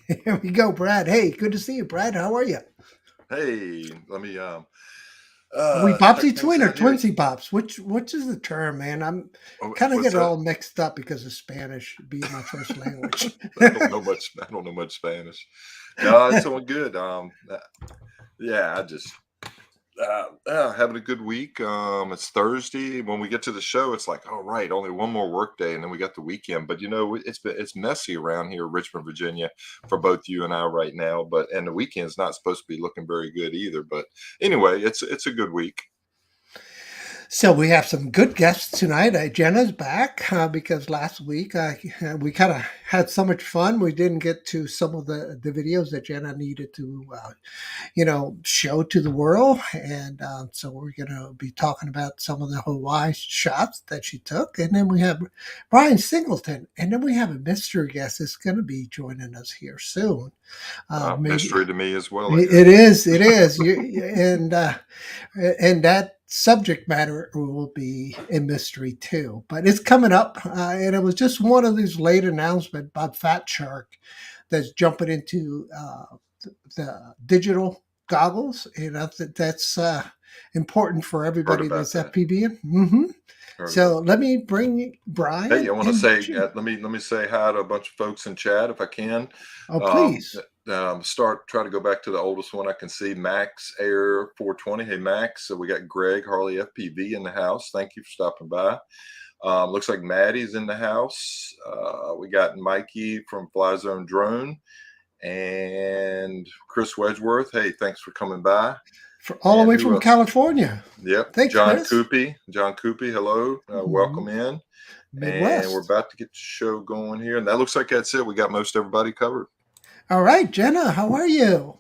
Here we go, Brad. Hey, good to see you, Brad. How are you? Hey, let me Are we check Bobsy things twin or out here. Twinsy Bops? Which is the term, man? I'm Oh, kind of what's get it that? all mixed up because of Spanish being my first language. I don't know much. I don't know much Spanish. No, it's going good. Yeah, I just having a good week. It's Thursday. When we get to the show, it's like, all right, only one more work day, and then we got the weekend. But it's messy around here, Richmond, Virginia, for both you and I right now. And the weekend's not supposed to be looking very good either. But anyway, it's a good week. So we have some good guests tonight. Jenna's back because last week we kind of had so much fun. We didn't get to some of the videos that Jenna needed to, show to the world. And so we're going to be talking about some of the Hawaii shots that she took. And then we have Bryan Singleton. And then we have a mystery guest that's going to be joining us here soon. Maybe Mystery to me as well, I it guess. is. It is. And that subject matter will be a mystery too. But it's coming up, and it was just one of these late announcements about Fat Shark that's jumping into the digital goggles. That's important for Heard everybody about that's that. FPV. Mm-hmm. Heard about So that. let me bring Hey, Bryan I want to and say Jim. let me say hi to a bunch of folks in chat if I can. Oh, Um, please. try to go back to the oldest one I can see, Max Air 420. Hey Max, so we got Greg Harley FPV in the house. Thank you for stopping by. Looks like Maddie's in the house. We got Mikey from Fly Zone Drone and Chris Wedgeworth. Hey, thanks for coming by. All the And way who from else? California. Yep, Thanks, John Chris. Coopy. John Coopy, hello. Welcome in. And we're Midwest. about to get the show going here. And that looks like that's it. We got most everybody covered. All right, Jenna, how are you?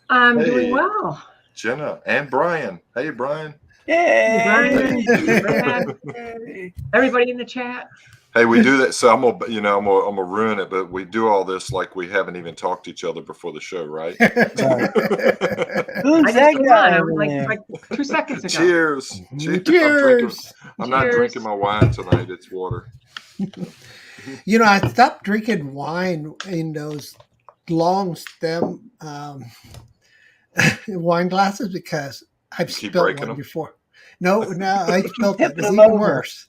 I'm doing Hey, well. Jenna and Bryan. Hey, Bryan. Hey, Hey. Brian, Brad, everybody in the chat. Hey, we do that. So I'm gonna ruin it, but we do all this like we haven't even talked to each other before the show, right? I Who's just that came guy on. I over was like, there? like 2 seconds ago. Cheers. Cheers. Cheers. I'm not drinking Cheers. my wine tonight. It's water. I stopped drinking wine in those long stem wine glasses because I've You keep spilt breaking one them. before. No, I spilt it. Tipping It's them even over. worse.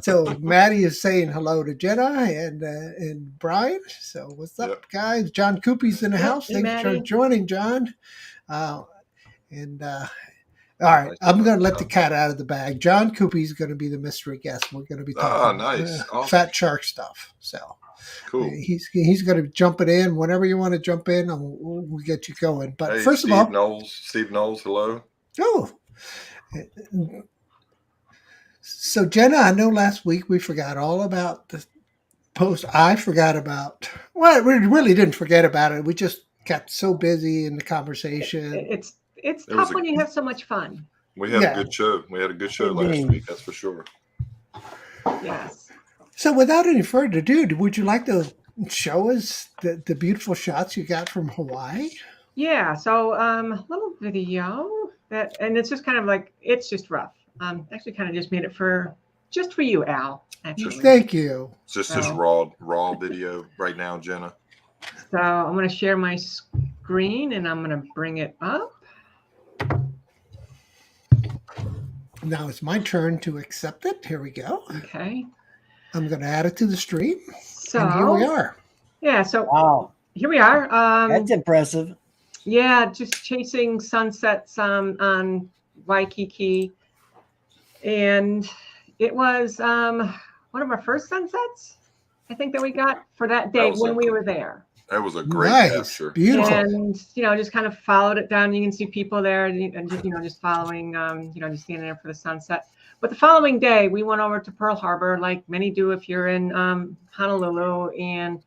So Maddie is saying hello to Jenna and Bryan. So what's Yep. up, guys? John Coopy's in the Yep. house. Hey, Thanks for Maddie. joining, John. And all right, Nice. I'm going to let the cat out of the bag. John Coopy's going to be the mystery guest. We're going to be talking nice. Awesome. Fat Shark stuff. So Cool. he's going to jump it in whenever you want to jump in, and we'll get you going. But Hey, first of Steve all, Knowles, hello. oh, so Jenna, I know last week we forgot all about the post. I forgot about. Well, we really didn't forget about it. We just got so busy in the conversation. It's It was tough a- when you have so much fun. We had Yeah. a good show. We had a good show last Indeed. week, that's for sure. Yes. So without any further ado, would you like to show us the beautiful shots you got from Hawaii? Yeah. So little video that, and it's just kind of like, it's just rough. Actually kind of just made it just for you, Al. Actually. Thank you. It's just So- raw video right now, Jenna. So I'm going to share my screen and I'm going to bring it up. Now it's my turn to accept it. Here we go. Okay. I'm going to add it to the stream. So And here we are. Yeah. So Wow, here we are. that's impressive. Yeah, just chasing sunsets on Waikiki. And it was one of our first sunsets, I think, that we got for that day was when a- we were there. That was a great Nice. capture. Beautiful. And, just kind of followed it down. You can see people there and just following, just standing there for the sunset. But the following day, we went over to Pearl Harbor, like many do if you're in Honolulu, and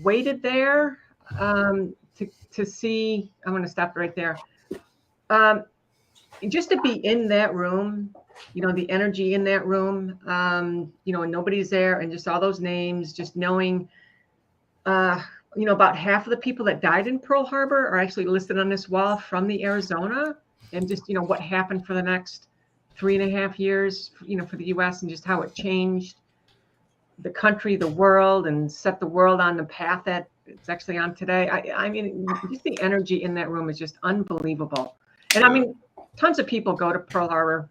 waited there to see. I'm going to stop right there. Just to be in that room, the energy in that room, and nobody's there, and just all those names, just knowing, about half of the people that died in Pearl Harbor are actually listed on this wall from the Arizona, and just, what happened for the next 3.5 years, for the U.S. and just how it changed the country, the world, and set the world on the path that it's actually on today. I mean, just the energy in that room is just unbelievable. And I mean, tons of people go to Pearl Harbor,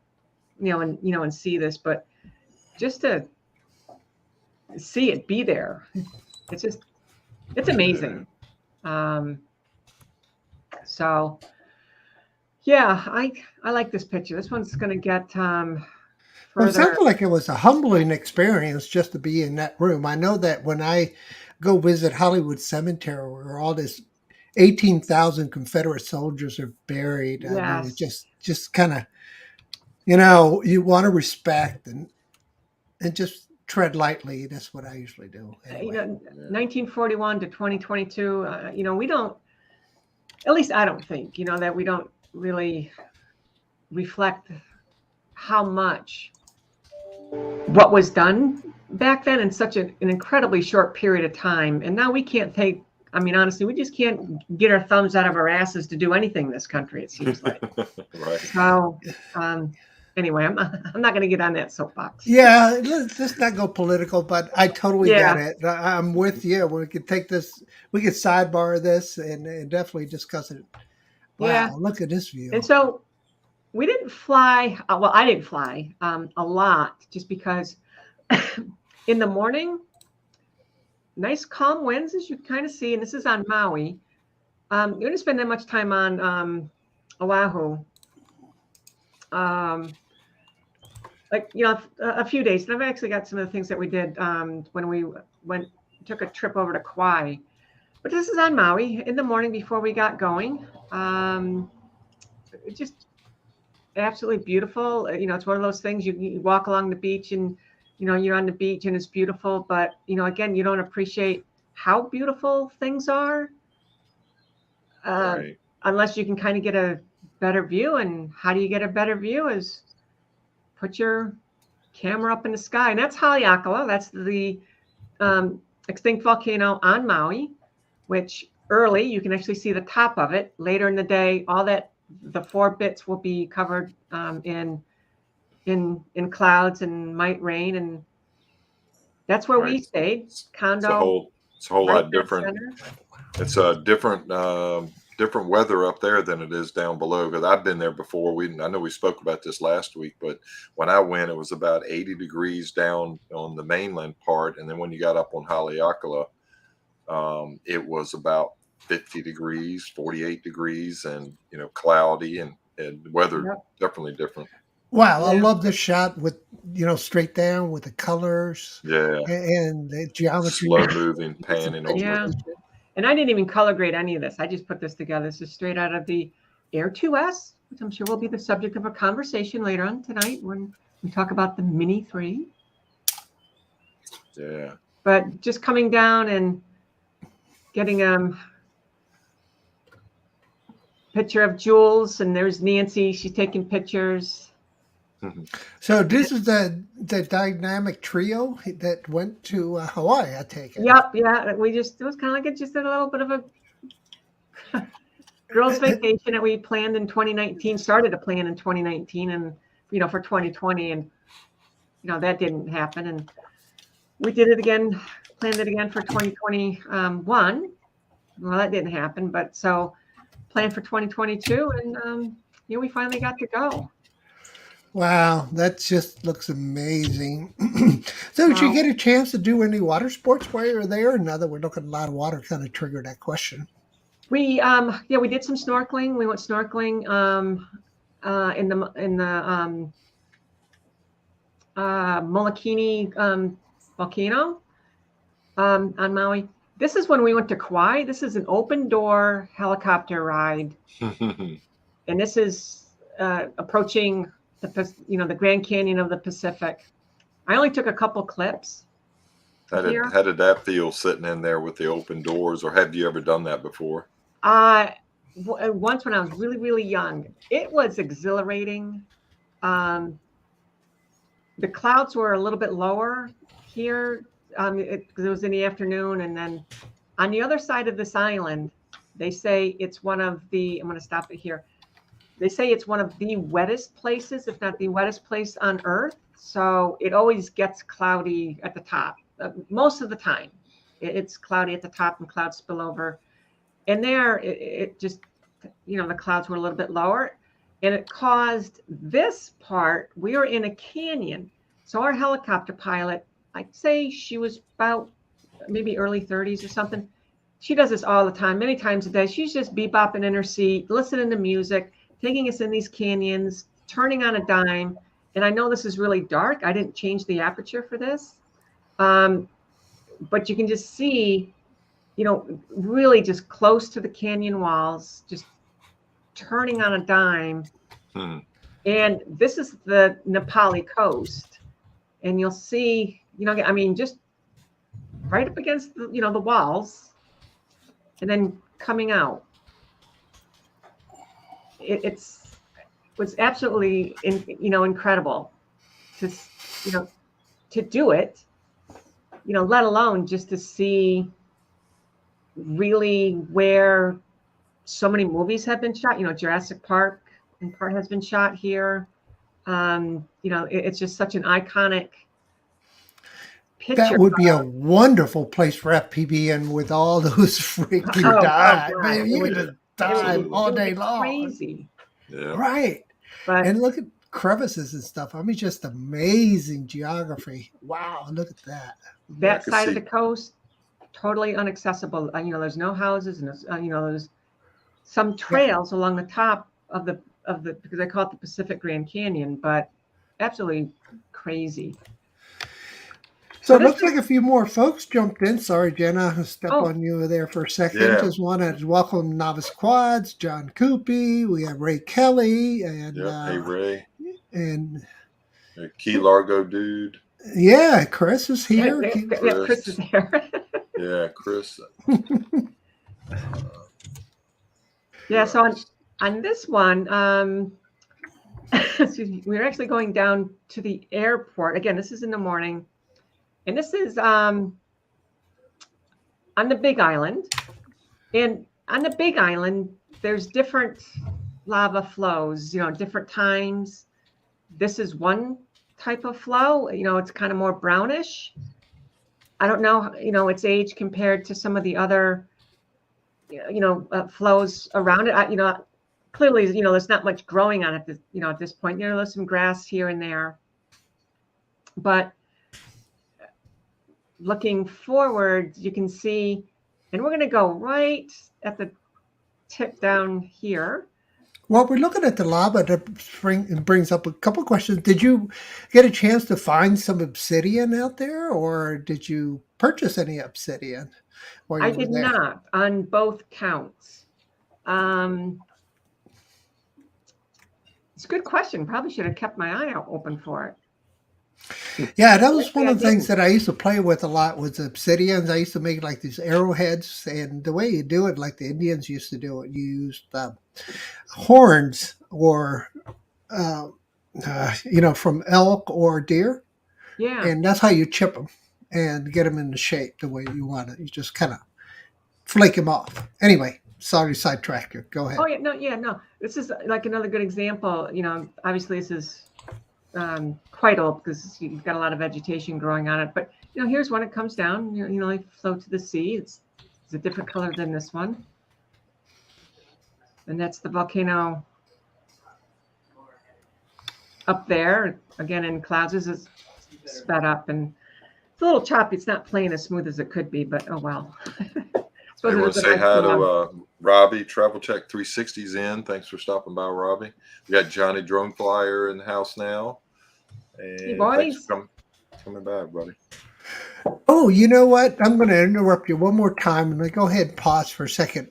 and see this, but just to see it be there, it's amazing. So yeah, I like this picture. This one's going to get Well, it further. sounded like it was a humbling experience just to be in that room. I know that when I go visit Hollywood Cemetery, where all this 18,000 Confederate soldiers are buried, I mean, it Yes. just kind of, you want to respect and just tread lightly. That's what I usually do. Anyway. 1941 to 2022, we don't, at least I don't think, that we don't really reflect how much what was done back then in such an incredibly short period of time. And now we can't honestly, we just can't get our thumbs out of our asses to do anything in this country, it seems like. Right. So, anyway, I'm not going to get on that soapbox. Yeah, let's not go political, but I totally Yeah. get it. I'm with you. We could take this, we could sidebar this and definitely discuss it. Wow, Yeah. look at this view. And so we didn't fly. Well, I didn't fly a lot just because in the morning, nice calm winds, as you kind of see, and this is on Maui. You didn't spend that much time on Oahu. A few days. And I've actually got some of the things that we did when we took a trip over to Kauai. But this is on Maui in the morning before we got going. It's just absolutely beautiful. It's one of those things you walk along the beach and, you're on the beach and it's beautiful. But, again, you don't appreciate how beautiful things are Right. unless you can kind of get a better view. And how do you get a better view is put your camera up in the sky. And that's Haleakala. That's the extinct volcano on Maui, which early you can actually see the top of it. Later in the day, the 4 bits will be covered in clouds and might rain. And that's where we Right. stayed. Condo. It's a whole right lot in the different. center. It's a different weather up there than it is down below, because I've been there before. I know we spoke about this last week, but when I went, it was about 80 degrees down on the mainland part, and then when you got up on Haleakala, it was about 50 degrees, 48 degrees, and cloudy, and weather Yep. definitely different. Wow, I Yeah. love this shot with, straight down with the colors Yeah, and the geometry. slow moving, panning over. Yeah. And I didn't even color grade any of this. I just put this together. This is straight out of the Air 2S, which I'm sure will be the subject of a conversation later on tonight when we talk about the Mini 3. Yeah. But just coming down and getting a picture of Jules, and there's Nancy. She's taking pictures. So this is the dynamic trio that went to Hawaii, I take it. Yep, yeah. It was kind of like just a little bit of a girls' vacation that we planned in 2019. Started to plan in 2019, and for 2020, and that didn't happen. And we did it again, planned it again for 2021. Well, that didn't happen, but so planned for 2022, and we finally got to go. Wow, that just looks amazing. So did you get a chance to do any water sports while you were there? Now that we're looking at a lot of water, kind of triggered that question. We we did some snorkeling. We went snorkeling in the Molokini volcano on Maui. This is when we went to Kauai. This is an open door helicopter ride, and this is approaching the Grand Canyon of the Pacific. I only took a couple clips. How did that feel sitting in there with the open doors, or have you ever done that before? Once when I was really, really young. It was exhilarating. The clouds were a little bit lower here because it was in the afternoon. And then on the other side of this island, they say it's one of the, I'm going to stop it here. They say it's one of the wettest places, if not the wettest place on Earth. So it always gets cloudy at the top most of the time. It's cloudy at the top and clouds spill over. And there, it just, the clouds were a little bit lower. And it caused this part, we were in a canyon. So our helicopter pilot, I'd say she was about maybe early 30s or something. She does this all the time, many times a day. She's just bebopping in her seat, listening to music, taking us in these canyons, turning on a dime. And I know this is really dark. I didn't change the aperture for this. But you can just see, really just close to the canyon walls, just turning on a dime. And this is the Nepali coast. And you'll see, just right up against the, the walls and then coming out. It was absolutely, incredible to, to do it, let alone just to see really where so many movies have been shot. Jurassic Park in part has been shot here. It's just such an iconic picture. That would be a wonderful place for FPV, and with all those freaking dives, man, you could just dive all day long. Crazy. Yeah. Right. But, and look at crevices and stuff. just amazing geography. Wow, look at that. That side of the coast, totally inaccessible. There's no houses, and there's some trails along the top of the because I call it the Pacific Grand Canyon, but absolutely crazy. So it looks like a few more folks jumped in. Sorry, Jenna, I stepped on you there for a second. Yeah. Just wanted to welcome Novice Quads, John Coopy. We have Ray Kelly and hey Ray and Key Largo dude. Yeah, Chris is here. Chris is here. Yeah, Chris. Yeah, so on this one, excuse me, we're actually going down to the airport. Again, this is in the morning. And this is on the Big Island. And on the Big Island, there's different lava flows, different times. This is one type of flow. It's kind of more brownish. I don't know, its age compared to some of the other, flows around it. Clearly, there's not much growing on it, at this point. There's some grass here and there. But looking forward, you can see, and we're going to go right at the tip down here. Well, we're looking at the lava. It brings up a couple of questions. Did you get a chance to find some obsidian out there, or did you purchase any obsidian? I did not on both counts. It's a good question. Probably should have kept my eye out open for it. Yeah, that was one of the things that I used to play with a lot was obsidians. I used to make like these arrowheads, and the way you do it, like the Indians used to do it, you used horns or, from elk or deer. Yeah. And that's how you chip them and get them in the shape the way you want it. You just kind of flake them off. Anyway, sorry to sidetrack you. Go ahead. Oh, no. This is like another good example. Obviously this is quite old because you've got a lot of vegetation growing on it. But here's one. It comes down. They float to the sea. It's a different color than this one, and that's the volcano up there. Again, in clouds, is sped up and it's a little choppy. It's not playing as smooth as it could be, but oh well. I want to say hi to Robbie. Travel Check 360's in. Thanks for stopping by, Robbie. We got Johnny Drone Flyer in the house now. And hey, boys. Thanks for coming by, buddy. Oh, you know what? I'm going to interrupt you one more time and go ahead and pause for a second.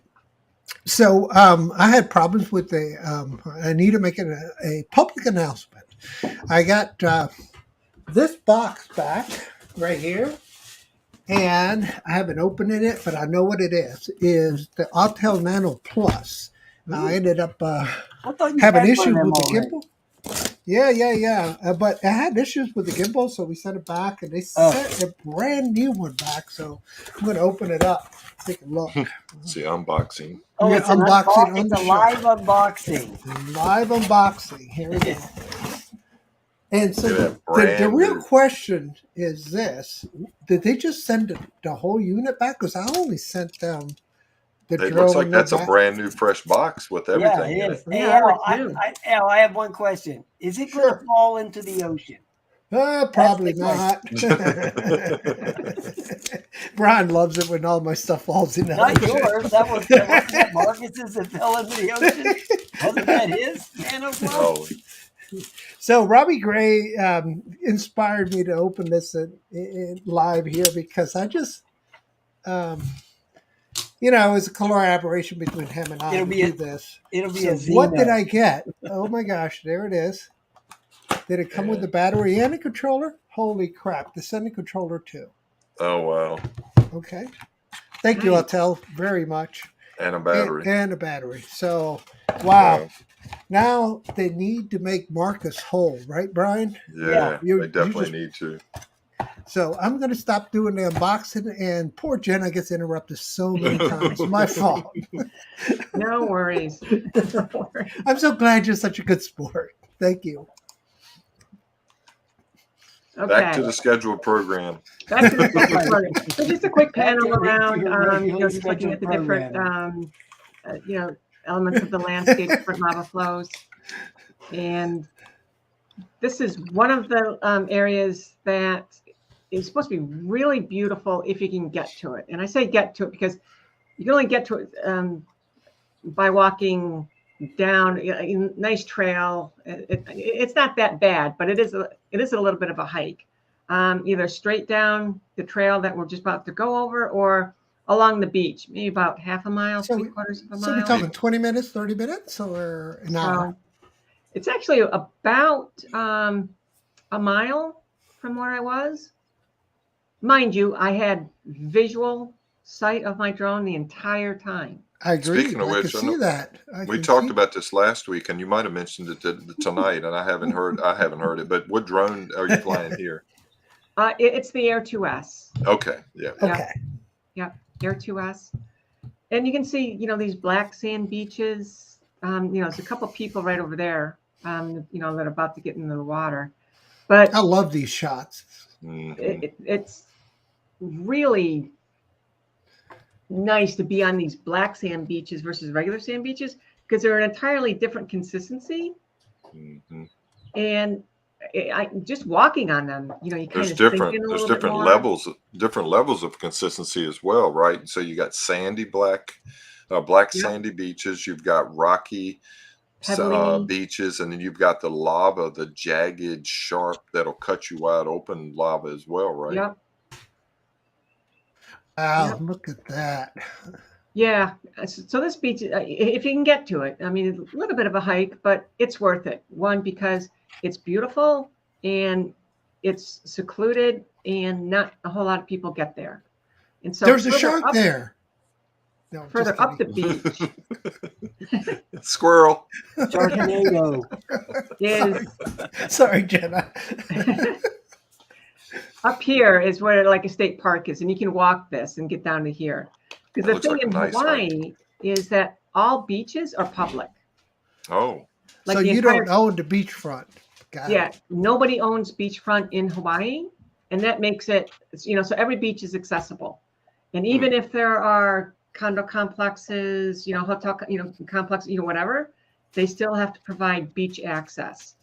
So I had problems with I need to make a public announcement. I got this box back right here. And I haven't opened it, but I know what it is the Autel Nano Plus. Now, I ended up having issues with the gimbal. Yeah. But I had issues with the gimbal, so we sent it back, and they sent a brand new one back. So I'm going to open it up, take a look. See, unboxing. Oh, it's unboxing. It's a live unboxing. Live unboxing. Here we go. And so Yeah, the brand real new. question is this: did they just send the whole unit back? Because I only sent them the It looks drill like and no that's a back. brand new fresh box with Yeah, everything it in is. it. Hey, Yeah, it Al, looks new. Al, I have one question. Is it going to Sure. fall into the ocean? That's Probably the question. not. Bryan loves it when all my stuff falls in the Not ocean. yours. That wasn't that Marcus's that fell into the ocean. Wasn't that his Manos Club? Oh, So Robbie Gray inspired me to open this live here because I just, um, it was a collaboration between him and I It'll to be do a this. it'll be So a what did Xeno. I get? Oh my gosh, there it is. Did it come with the battery and a controller? Holy crap, the Sony controller too. oh wow. Okay. Thank you, Nice. Altel, very much. And a battery. And a battery. So, wow. Wow. Now they need to make Marcus whole, right, Bryan? Yeah, You they definitely just need to. So I'm going to stop doing the unboxing, and poor Jenna gets interrupted so many times. My fault. No worries. No worries. I'm so glad you're such a good sport. Thank you. Okay. Back to the scheduled program. Back to the scheduled program. So just a quick Back to panel your around, regularly just looking at the scheduled different, elements of the landscape, different lava flows. And this is one of the areas that is supposed to be really beautiful if you can get to it. And I say get to it because you can only get to it by walking down a nice trail. It's not that bad, but it is a little bit of a hike. Either straight down the trail that we're just about to go over, or along the beach, maybe about half a mile, So 3/4 of a So we're mile. talking 20 minutes, 30 minutes, or an hour? It's actually about a mile from where I was. Mind you, I had visual sight of my drone the entire time. I agree. Speaking of I can which, see that. we talked about this last week, and you might have mentioned it tonight, and I haven't heard it. But what drone are you flying here? It's the Air 2S. Okay, yeah. Okay. Yep, Air 2S. And you can see, these black sand beaches. There's a couple people right over there, that are about to get into the water. But I love these shots. It's really nice to be on these black sand beaches versus regular sand beaches because they're an entirely different consistency. And just walking on them, you kind There's of sink in a different little bit more. different levels of consistency as well, right? So you got sandy black sandy beaches. You've got rocky beaches, and then you've got the lava, the jagged, sharp that'll cut you wide open lava as well, right? Yep. Wow, look at that. Yeah. So this beach, if you can get to it, I mean, it's a little bit of a hike, but it's worth it. One, because it's beautiful and it's secluded and not a whole lot of people get there. And so there's a shark there. No, further up the beach. Squirrel. Sharknado. Sorry, Jenna. Up here is where like a state park is, and you can walk this and get down to here. Because the thing in Hawaii is that all beaches are public. Oh. So you don't own the beachfront. Yeah, nobody owns beachfront in Hawaii, and that makes it, so every beach is accessible. And even if there are condo complexes, hotel, complex, whatever, they still have to provide beach access.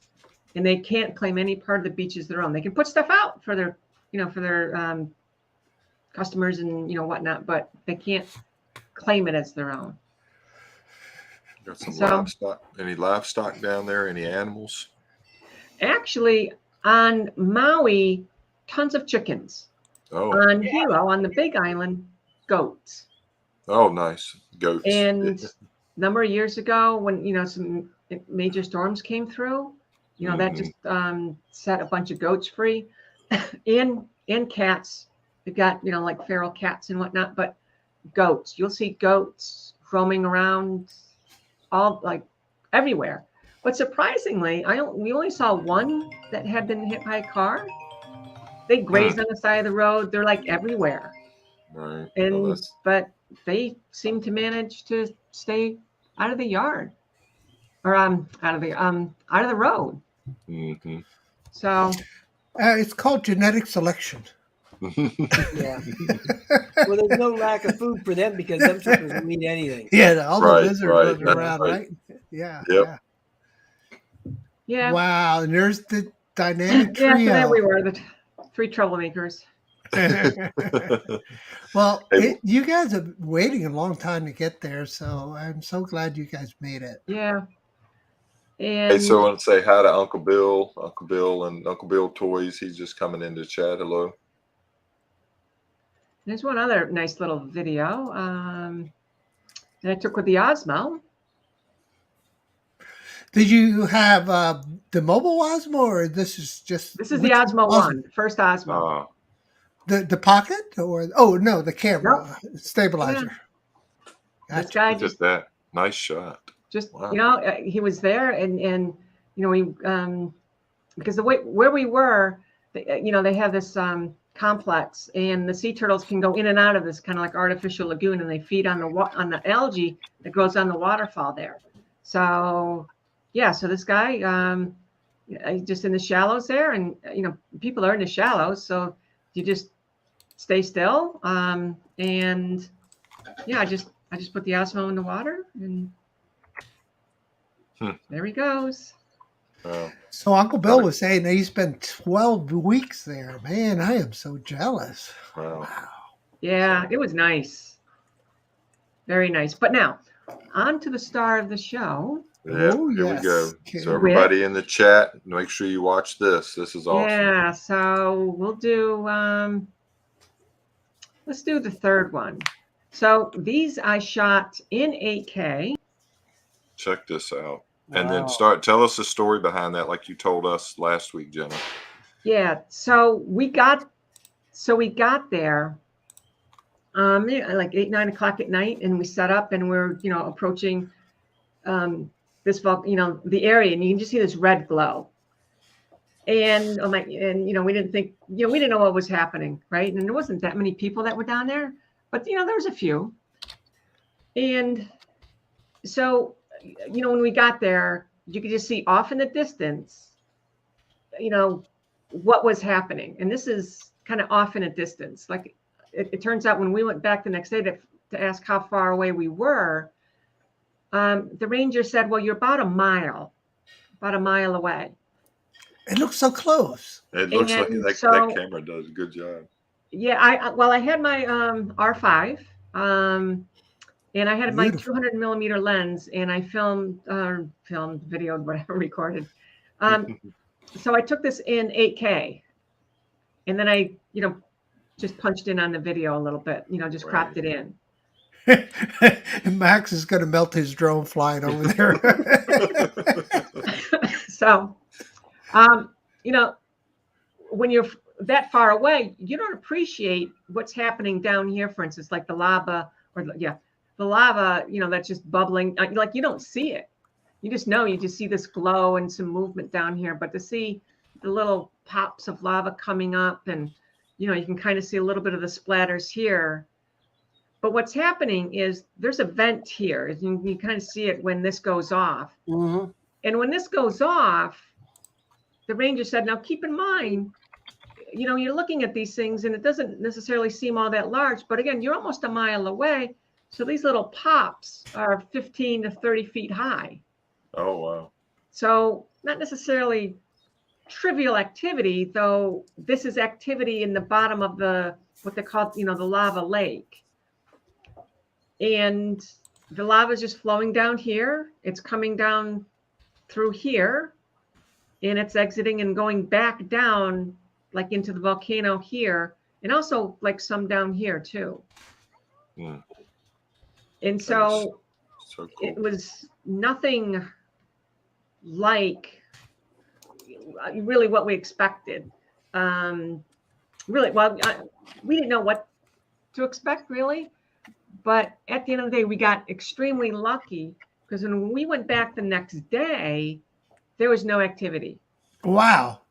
And they can't claim any part of the beach as their own. They can put stuff out for their, customers and, whatnot, but they can't claim it as their own. Got some livestock. Any livestock down there? Any animals? Actually, on Maui, tons of chickens. Oh. On Hilo, on the Big Island, goats. Oh, nice. Goats. And a number of years ago when, some major storms came through, that just set a bunch of goats free and cats. They've got, like feral cats and whatnot, but goats, you'll see goats roaming around all like everywhere. But surprisingly, we only saw one that had been hit by a car. They grazed on the side of the road. They're like everywhere. Right. And but they seem to manage to stay out of the yard or out of the road. So It's called genetic selection. Yeah. Well, there's no lack of food for them because them suckers will eat anything. Yeah, all the Right, lizards right, running that's around, right. right? Yeah, Yep. yeah. yeah, Wow, and there's the dynamic yeah. So there we trio. were, the three troublemakers. Well, Hey, you guys have been waiting a long time to get there, so I'm so glad you guys made it. Yeah, hey, and so I want to say hi to Uncle Bill, and Uncle Bill Toys. He's just coming in to chat. Hello. there's one other nice little video that I took with the Osmo. Did you have the mobile Osmo, or this is just This is the which Osmo One, the first Osmo. Uh, the pocket, or no, the camera stabilizer? This Gotcha. guy look just at that. Nice shot. Wow. he was there, and we because the way where we were, they have this complex, and the sea turtles can go in and out of this kind of like artificial lagoon, and they feed on the algae that grows on the waterfall there. So yeah, so this guy just in the shallows there, and people are in the shallows, so you just stay still, and yeah, I just put the Osmo in the water, and there he goes. So Uncle Bill was saying that he spent 12 weeks there. Man, I am so jealous. Wow. Yeah, it was nice. Very nice. But now, on to the star of the show. Yeah, Oh, here we go. yes. So everybody in the chat, make sure you watch this. This is awesome. Yeah, so we'll do, let's do the third one. So these I shot in 8K. Check this out. Wow. And then tell us the story behind that, like you told us last week, Jenna. Yeah, so we got there like 8, 9 o'clock at night, and we set up, and we're approaching this the area, and you can just see this red glow. And we didn't think, we didn't know what was happening, right? And there wasn't that many people that were down there, but there was a few. And so when we got there, you could just see off in the distance what was happening. And this is kind of off in a distance. Like it turns out when we went back the next day to ask how far away we were, the ranger said, well, you're about a mile away. It looks so close. It looks like that camera does a good job. Yeah, I had my R5, and I had my 200 millimeter lens, and I filmed, videoed, whatever, recorded. So I took this in 8K, and then I, just punched in on the video a little bit, just cropped it in. Max is going to melt his drone flying over there. So, when you're that far away, you don't appreciate what's happening down here, for instance, like the lava, the lava, that's just bubbling. Like you don't see it. You just see this glow and some movement down here, but to see the little pops of lava coming up, and, you can kind of see a little bit of the splatters here. But what's happening is there's a vent here. You kind of see it when this goes off. Mm-hmm. And when this goes off, the ranger said, now keep in mind, you're looking at these things and it doesn't necessarily seem all that large, but again, you're almost a mile away. So these little pops are 15 to 30 feet high. Oh, wow. So not necessarily trivial activity, though this is activity in the bottom of what they call, the lava lake. And the lava is just flowing down here. It's coming down through here, and it's exiting and going back down, like into the volcano here, and also like some down here too. And so cool. It was nothing like really what we expected. We didn't know what to expect, really. But at the end of the day, we got extremely lucky, because when we went back the next day, there was no activity. Wow.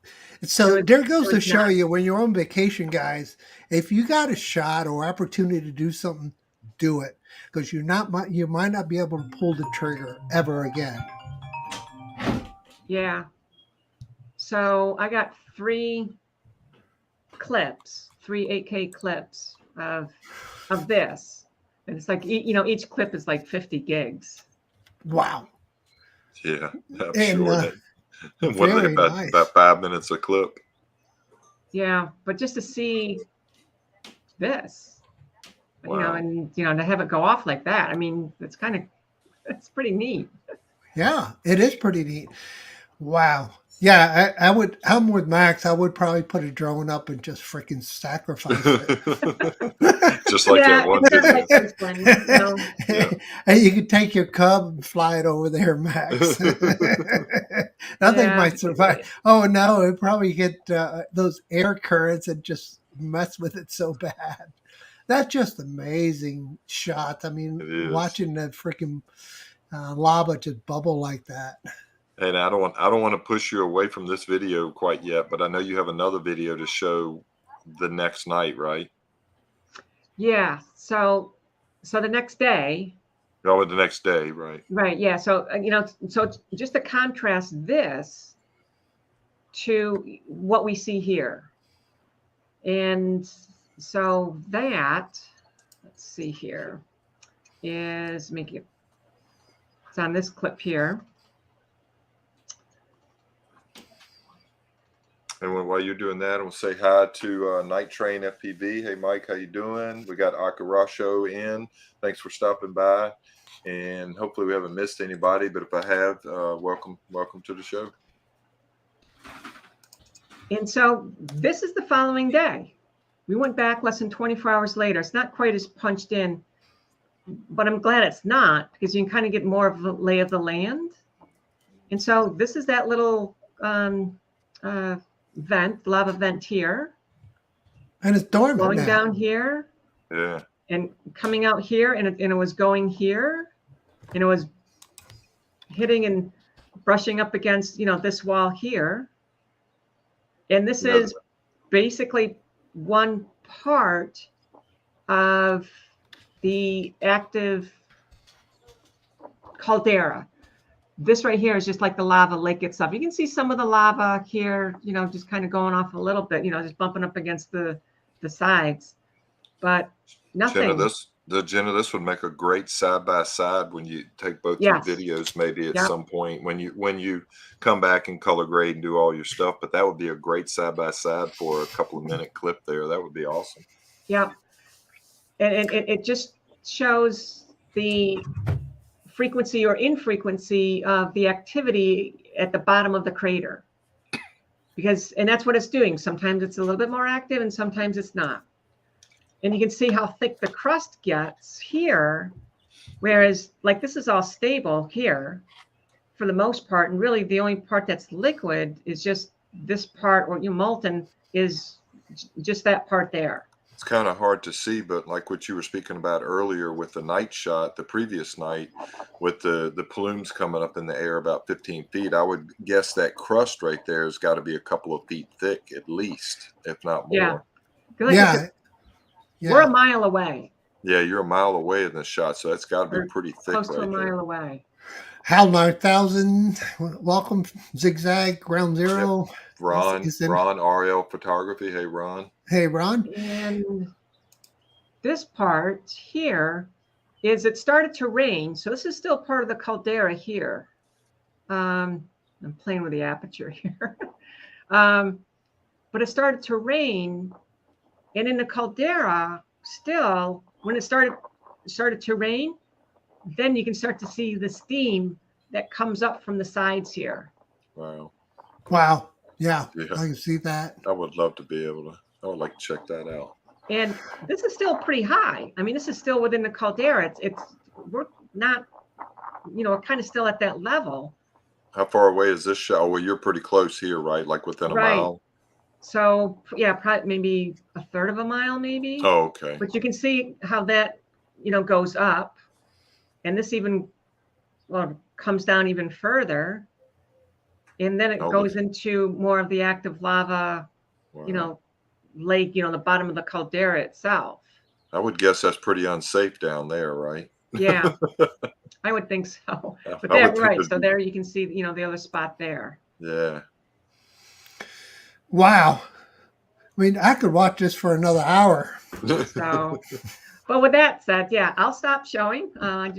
So there goes to show you, when you're on vacation, guys, if you got a shot or opportunity to do something, do it, because you might not be able to pull the trigger ever again. Yeah. So I got 3 clips, 3 8K clips of this. And it's like, each clip is like 50 gigs. Wow. Yeah, I'm And sure. What are they, very nice. about 5 minutes a clip? Yeah, but just to see this, Wow. and to have it go off like that, I mean, it's pretty neat. Yeah, it is pretty neat. Wow. Yeah, I'm with Max. I would probably put a drone up and just freaking sacrifice it. Just like that one video. Like this one, Yeah. And you could take your cub and fly it over there, Max. Nothing Yeah. might survive. Oh no, it probably hit those air currents and just mess with it so bad. That's just amazing shot. I It mean, is. watching that freaking lava just bubble like that. And I don't want to push you away from this video quite yet, but I know you have another video to show the next night, right? Yeah. So the next day. Oh, the next day, right? Right. Yeah. So so just to contrast this to what we see here, and so that, let's see here, is it's on this clip here. And while you're doing that, I want to say hi to Night Train FPV. Hey, Mike, how you doing? We got Akarasho in. Thanks for stopping by. And hopefully we haven't missed anybody. But if I have, welcome to the show. And so this is the following day. We went back less than 24 hours later. It's not quite as punched in, but I'm glad it's not, because you can kind of get more of the lay of the land. And so this is that little lava vent here, And it's dormant going now. down here, Yeah. and coming out here, and it was going here, and it was hitting and brushing up against this wall here. And this Yeah. is basically one part of the active caldera. This right here is just like the lava lake itself. You can see some of the lava here, just kind of going off a little bit, just bumping up against the sides, but nothing. Jenna, this would make a great side by side when you take both your videos, maybe at some point when you come back and color grade and do all your stuff. But that would be a great side by side for a couple of minute clip there. That would be awesome. Yeah, and it just shows the frequency or infrequency of the activity at the bottom of the crater, and that's what it's doing. Sometimes it's a little bit more active, and sometimes it's not. And you can see how thick the crust gets here, whereas like this is all stable here for the most part, and really the only part that's liquid is just this part, or molten, is just that part there. It's kind of hard to see, but like what you were speaking about earlier with the night shot, the previous night, with the plumes coming up in the air about 15 feet, I would guess that crust right there has got to be a couple of feet thick at least, if not more. Yeah. We're a mile away. Yeah, you're a mile away in the shot, so that's got to be pretty thick. Close to a mile away. Hal 9000, welcome. Zigzag, Ground Zero. Yep. Ron, RL Photography. Hey, Ron. Hey, Ron. And this part here is, it started to rain. So this is still part of the caldera here. I'm playing with the aperture here. But it started to rain. And in the caldera, still, when it started to rain, then you can start to see the steam that comes up from the sides here. Wow. Yeah, I can see that. I would love to be able to. I would like to check that out. And this is still pretty high. I mean, this is still within the caldera. We're not, kind of still at that level. How far away is this shot? Oh, well, you're pretty close here, right? Like within a mile. So yeah, probably maybe a third of a mile, maybe. Oh, okay. But you can see how that, goes up, and this even, comes down even further, and then it goes into more of the active lava, lake, the bottom of the caldera itself. I would guess that's pretty unsafe down there, right? Yeah, I would think so. But right. So there you can see, the other spot there. Yeah. Wow. I mean, I could watch this for another hour. So, but with that said, yeah, I'll stop showing. Al,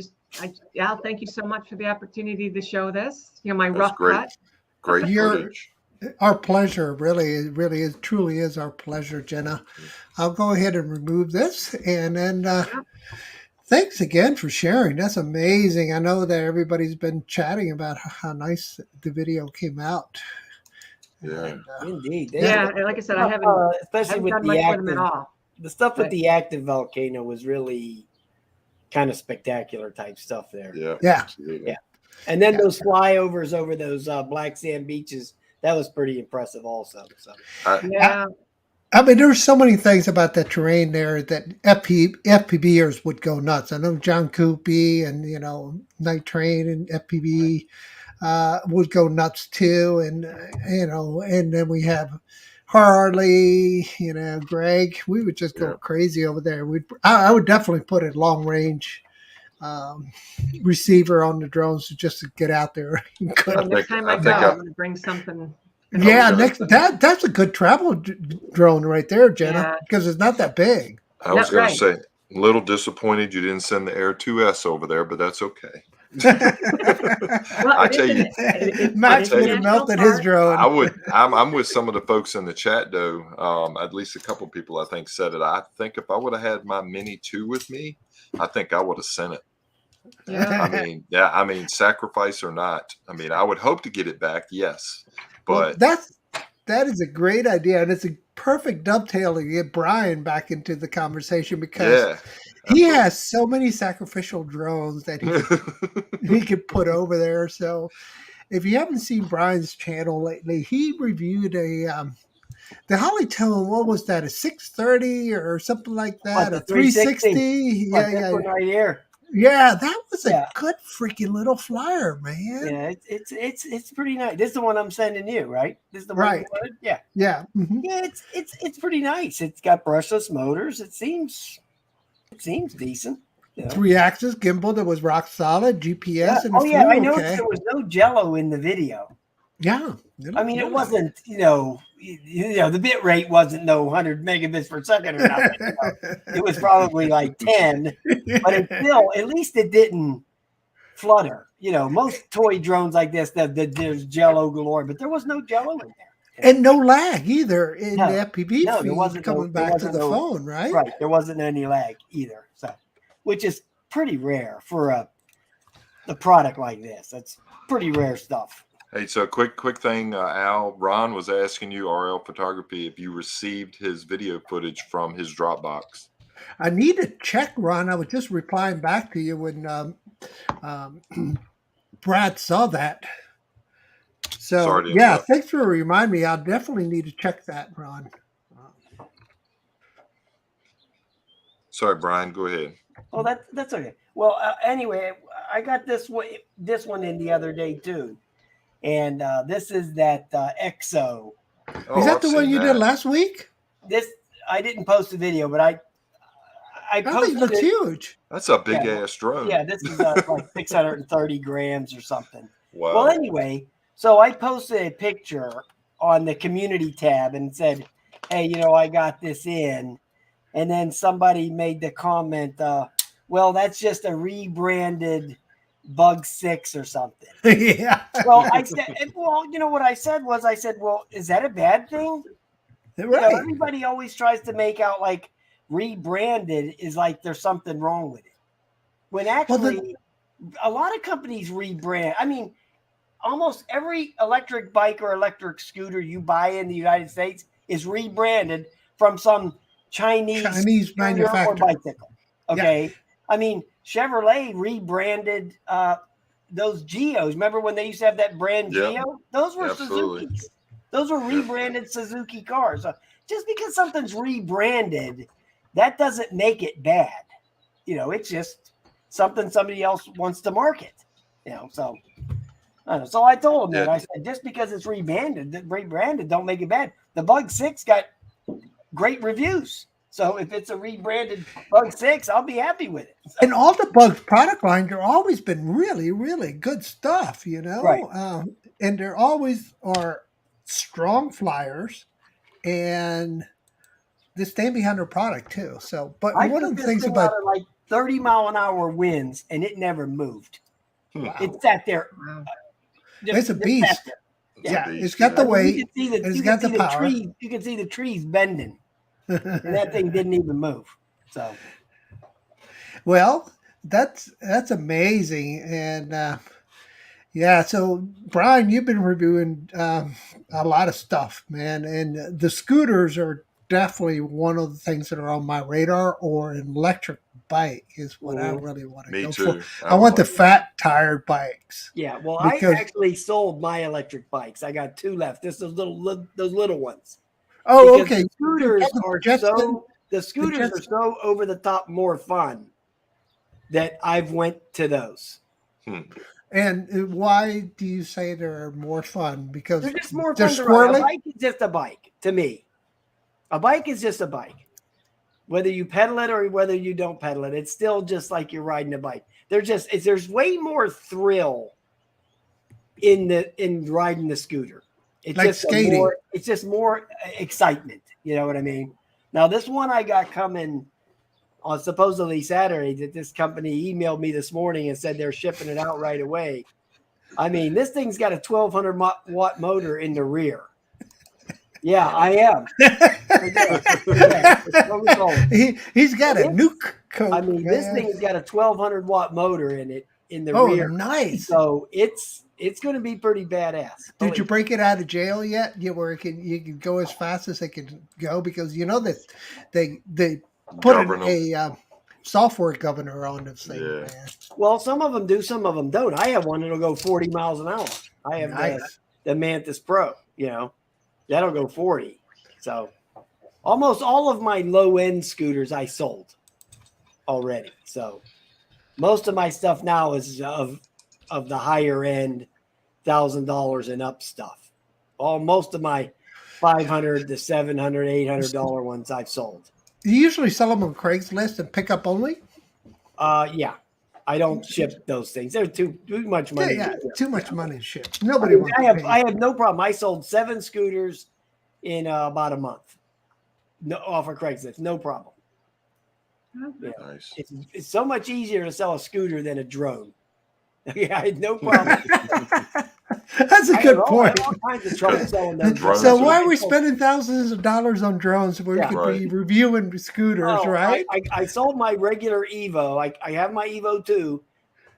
thank you so much for the opportunity to show this. My That's rough great. cut. Great You're footage. our pleasure. Really, it really is, truly is our pleasure, Jenna. I'll go ahead and remove this, and then thanks again for sharing. That's amazing. I know that everybody's been chatting about how nice the video came out. Yeah. And, Indeed. Yeah, and like I said, I haven't Especially with done the much with them at active, all. the stuff with But the active volcano was really kind of spectacular type stuff there. Yeah. Yeah. Absolutely. Yeah. And then Yeah. those flyovers over those black sand beaches, that was pretty impressive also. So yeah, I mean, there's so many things about the terrain there that FPBers would go nuts. I know John Coopy and, Night Train and FPB would go nuts too. And, and then we have Harley, Greg. We would just go Yeah. crazy over there. I would definitely put a long range receiver on the drones just to get out there. well, next time I go, I'm going to bring something. Yeah, that's a good travel drone right there, Jenna, because it's not that big. I was going to say, a little disappointed you didn't send the Air 2S over there, but that's okay. Well, I tell you, Max would have melted his drone. I would. I'm with some of the folks in the chat though. At least a couple people I think said it. I think if I would have had my Mini 2 with me, I think I would have sent it. Yeah. I mean, sacrifice or not. I mean, I would hope to get it back. Yes, but that is a great idea, and it's a perfect dovetail to get Bryan back into the conversation because he has so many sacrificial drones that he could put over there. So, if you haven't seen Bryan's channel lately, he reviewed the Hollytone. What was that? A 630 or something like that? A 360? Yeah. Right here. Yeah, that was a good freaking little flyer, man. Yeah, it's pretty nice. This is the one I'm sending you, right? This is the one you wanted? Yeah. Yeah. Mm-hmm. Yeah, it's pretty nice. It's got brushless motors. It seems decent. 3-axis gimbal that was rock solid, GPS. And I noticed there was no jello in the video. Yeah. I mean, it wasn't, the bit rate wasn't 100 megabits per second or nothing. It was probably like 10, but it still, at least it didn't flutter. Most toy drones like this, there's jello galore, but there was no jello in there. And no lag either in the FPV there feed wasn't coming back to the phone, right? Right. There wasn't any lag either. So, which is pretty rare for a product like this. That's pretty rare stuff. Hey, so quick thing, Al. Ron was asking you, RL Photography, if you received his video footage from his Dropbox. I need to check, Ron. I was just replying back to you when Brad saw that. So thanks for reminding me. I'll definitely need to check that, Ron. Sorry, Bryan. Go ahead. Oh, that's okay. Well, anyway, I got this one in the other day too. And this is that EXO. Is that the one you did last week? This I didn't post the video, but I posted it. Looks huge. That's a big ass drone. Yeah, this is like 630 grams or something. Wow. Well, anyway, so I posted a picture on the community tab and said, "Hey, I got this in," and then somebody made the comment, "Well, that's just a rebranded Bug 6 or something." Yeah. Well, I said, what I said was, well, is that a bad thing? Right. Everybody always tries to make out like rebranded is like there's something wrong with it. When actually, a lot of companies rebrand. I mean, almost every electric bike or electric scooter you buy in the United States is rebranded from some Chinese manufacturer or bicycle. Okay. Yeah. I mean, Chevrolet rebranded those Geos. Remember when they used to have that brand Geo? Those were Suzuki's. Those were rebranded Suzuki cars. So just because something's rebranded, that doesn't make it bad. It's just something somebody else wants to market. So I don't know. So I told them that. I said, just because it's rebranded, don't make it bad. The Bug 6 got great reviews. So if it's a rebranded Bug 6, I'll be happy with it. So. And all the Bugs product lines have always been really, really good stuff, Right. And there always are strong flyers and they stand behind their product too. So, but I one took of the this things thing about out of like 30-mile-an-hour winds, and it never moved. wow, It sat there. Wow. it's a beast. Sat there. It's a Yeah, beast, it's got the yeah. weight. You can see the, It's you got can see the the power. trees. You can see the trees bending, and that thing didn't even move. So, Well, that's amazing, and yeah. So, Brian, you've been reviewing a lot of stuff, man, and the scooters are definitely one of the things that are on my radar. Or an electric bike is what I really want to Me go for. too. I want the fat tired bikes. yeah. Well, Because- I actually sold my electric bikes. I got 2 left. This is those little ones. Oh, Because okay. The scooters are Jetson- so over the top more fun that I've went to those. And why do you say they're more fun? Because They're just more they're fun to ride. A squirrely? bike is just a bike to me. A bike is just a bike. Whether you pedal it or whether you don't pedal it, it's still just like you're riding a bike. There's way more thrill in riding the scooter. It's Like just skating. it's just more excitement. You know what I mean? Now this one I got coming on supposedly Saturday that this company emailed me this morning and said they're shipping it out right away. I mean, this thing's got a 1200 watt motor in the rear. Yeah, I am. He's got a nuke coat. I mean, this man. thing has got a 1200 watt motor in it in the Oh, rear. nice. So it's going to be pretty badass. Did you break it out of jail yet? Yeah, where you can go as fast as it can go, because you know that they put a software governor on this thing, Yeah. man. Well, some of them do, some of them don't. I have one that'll go 40 miles an hour. I have Nice. the Mantis Pro. You know, that'll go 40. So almost all of my low end scooters I sold already. So most of my stuff now is of the higher end $1,000 and up stuff. Most of my $500 to $700, $800 ones I've sold. You usually sell them on Craigslist and pick up only? Yeah. I don't ship those things. They're too much money. Yeah, too much money to ship. Nobody wants to pay. I have no problem. I sold 7 scooters in about a month. No, off of Craigslist, no problem. Yeah. Nice. It's so much easier to sell a scooter than a drone. Yeah, I had no problem. That's a good point. I have all kinds of trouble selling those drones. So why are we spending thousands of dollars on drones when we could be reviewing scooters, right? I sold my regular Evo. I have my Evo 2,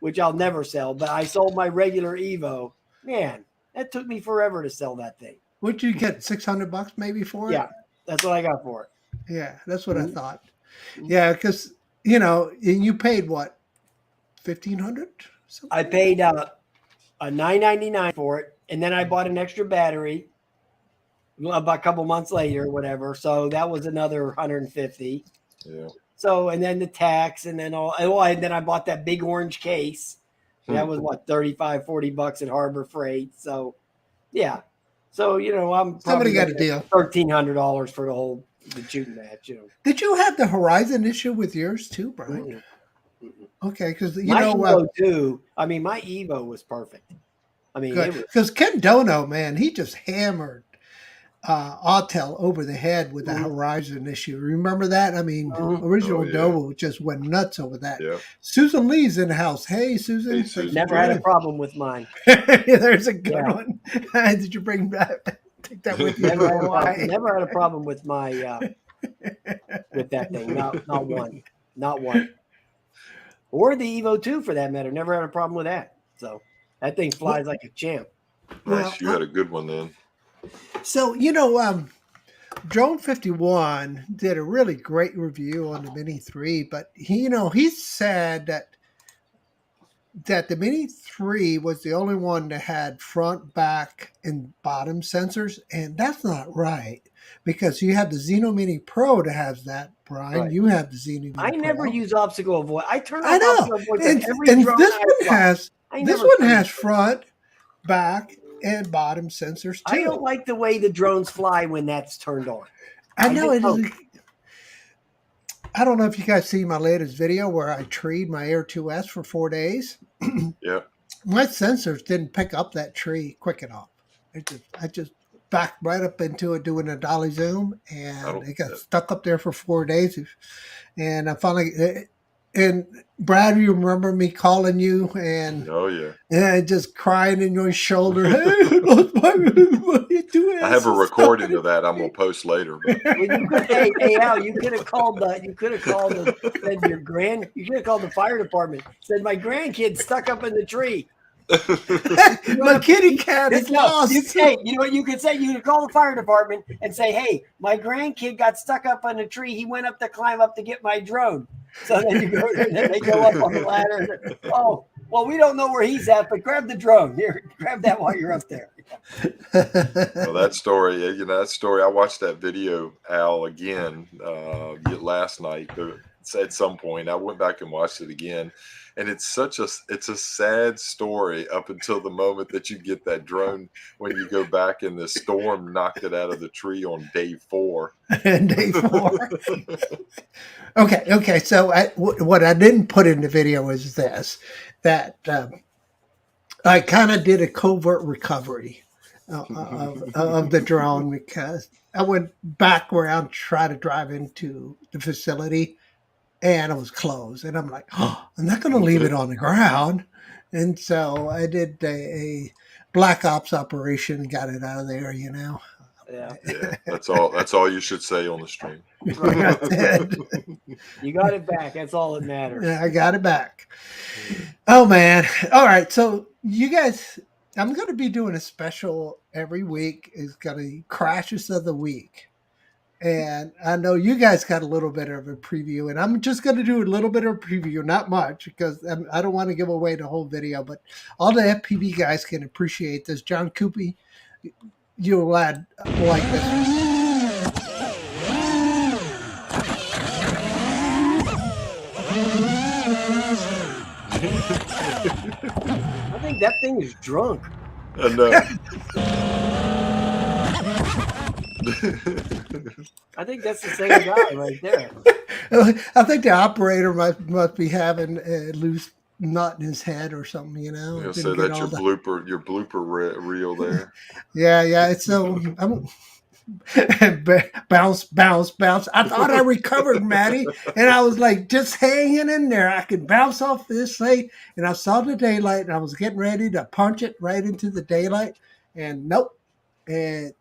which I'll never sell, but I sold my regular Evo. Man, that took me forever to sell that thing. What'd you get? $600 maybe for it? Yeah, that's what I got for it. Yeah, that's what I thought. Yeah, because and you paid what, $1,500? I paid a $9.99 for it, and then I bought an extra battery about a couple months later, or whatever. So that was another $150. Yeah. So and then the tax, and then and then I bought that big orange case. That was what, $35-$40 at Harbor Freight. So yeah. So I'm somebody got a deal. $1,300 for the shooting match. Did you have the Horizon issue with yours too, Brian? Okay, because my Evo too. I mean, my Evo was perfect. I mean, because Ken Dono, man, he just hammered Autel over the head with the Horizon issue. Remember that? I mean, original Dono just went nuts over that. Yeah. Susan Lee's in the house. Hey, Susan. Hey, Susan. Never had a problem with mine. There's a good one. Did you bring that? Take that with you. Never had a problem with my with that thing. Not one. Not one. Or the Evo 2 for that matter. Never had a problem with that. So that thing flies like a champ. Nice. You had a good one then. So, Drone 51 did a really great review on the Mini 3, but he said that the Mini 3 was the only one that had front, back, and bottom sensors, and that's not right, because you have the Xeno Mini Pro that has that, Brian. Right. You have the Xeno Mini Pro. I never use optical avoid. I turn off optical avoid and every drone this one I has front, back, and bottom sensors too. I don't like the way the drones fly when that's turned on. I know it is. I don't know if you guys see my latest video where I treed my Air 2S for 4 days. Yeah. My sensors didn't pick up that tree quick enough. I just backed right up into it doing a dolly zoom, and it got stuck up there for 4 days. And I finally, and Brad, you remember me calling you and oh yeah, and just crying in your shoulder. Hey, what are you doing? I have a recording of that. I'm gonna post later. But. Hey Al, you could have called you could have called the fire department. Said my grandkid stuck up in the tree. My kitty cat is lost. You know what you could say? You could call the fire department and say, "Hey, my grandkid got stuck up on a tree. He went up to climb up to get my drone." So then you go, and then they go up on the ladder. And, oh, well, we don't know where he's at, but grab the drone. Here, grab that while you're up there. Well, that story. I watched that video, Al, again last night. At some point, I went back and watched it again. And it's a sad story up until the moment that you get that drone when you go back and the storm knocked it out of the tree on day 4. Day 4. Okay. So what I didn't put in the video is this, that I kind of did a covert recovery of the drone because I went back around to try to drive into the facility. And it was closed. And I'm like, oh, I'm not going to leave it on the ground. And so I did a black ops operation and got it out of there, Yeah. That's all you should say on the stream. You got it back. That's all that matters. Yeah, I got it back. Oh, man. All right. So you guys, I'm going to be doing a special every week. It's going to be Crashes of the Week. And I know you guys got a little bit of a preview, and I'm just going to do a little bit of a preview, not much, because I don't want to give away the whole video, but all the FPV guys can appreciate this. John Coopy, you'll like this. I think that thing is drunk. I know. I think that's the same guy right there. I think the operator must be having a loose nut in his head or something, So that's your blooper reel there. Yeah. So bounce. I thought I recovered, Maddie, and I was like just hanging in there. I could bounce off this thing, and I saw the daylight, and I was getting ready to punch it right into the daylight, and nope, and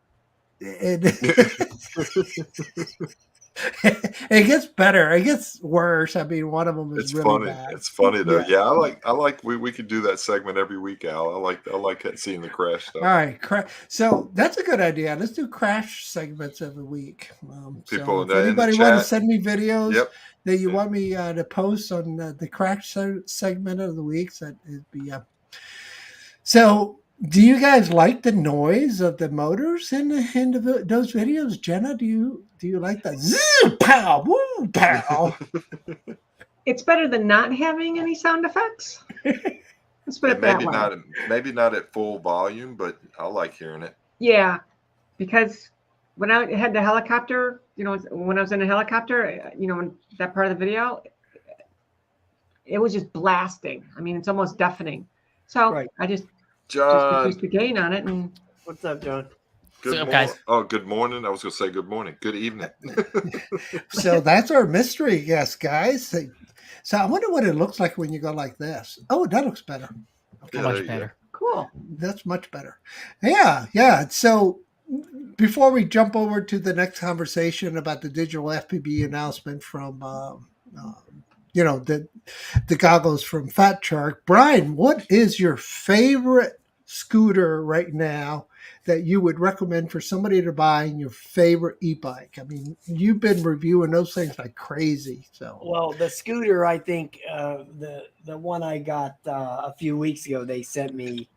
it gets better. It gets worse. I mean, one of them is really funny. bad. It's funny though. Yeah, I like we could do that segment every week, Al. I like seeing the crash stuff. All right, so that's a good idea. Let's do crash segments every week. People, so if anybody want to send me videos that you want me to post on the crash segment of the week, that it'd be So, do you guys like the noise of the motors in those videos? Jenna, do you like that? Zoo, pow, woo, pow. It's better than not having any sound effects. Let's put it that way. Maybe not at full volume, but I like hearing it. Yeah, because when I had the helicopter, when I was in a helicopter, in that part of the video, it was just blasting. I mean, it's almost deafening. So I just increased the gain on it. And what's up, John? Good morning, guys. Oh, good morning. I was going to say good morning. Good evening. So that's our mystery guest, guys. So I wonder what it looks like when you go like this. Oh, that looks better. Okay. Much better. Cool. That's much better. Yeah. So before we jump over to the next conversation about the digital FPV announcement from, the goggles from Fat Shark, Bryan, what is your favorite scooter right now that you would recommend for somebody to buy in your favorite e-bike? I mean, you've been reviewing those things like crazy. So, well, the scooter, I think the one I got a few weeks ago, they sent me.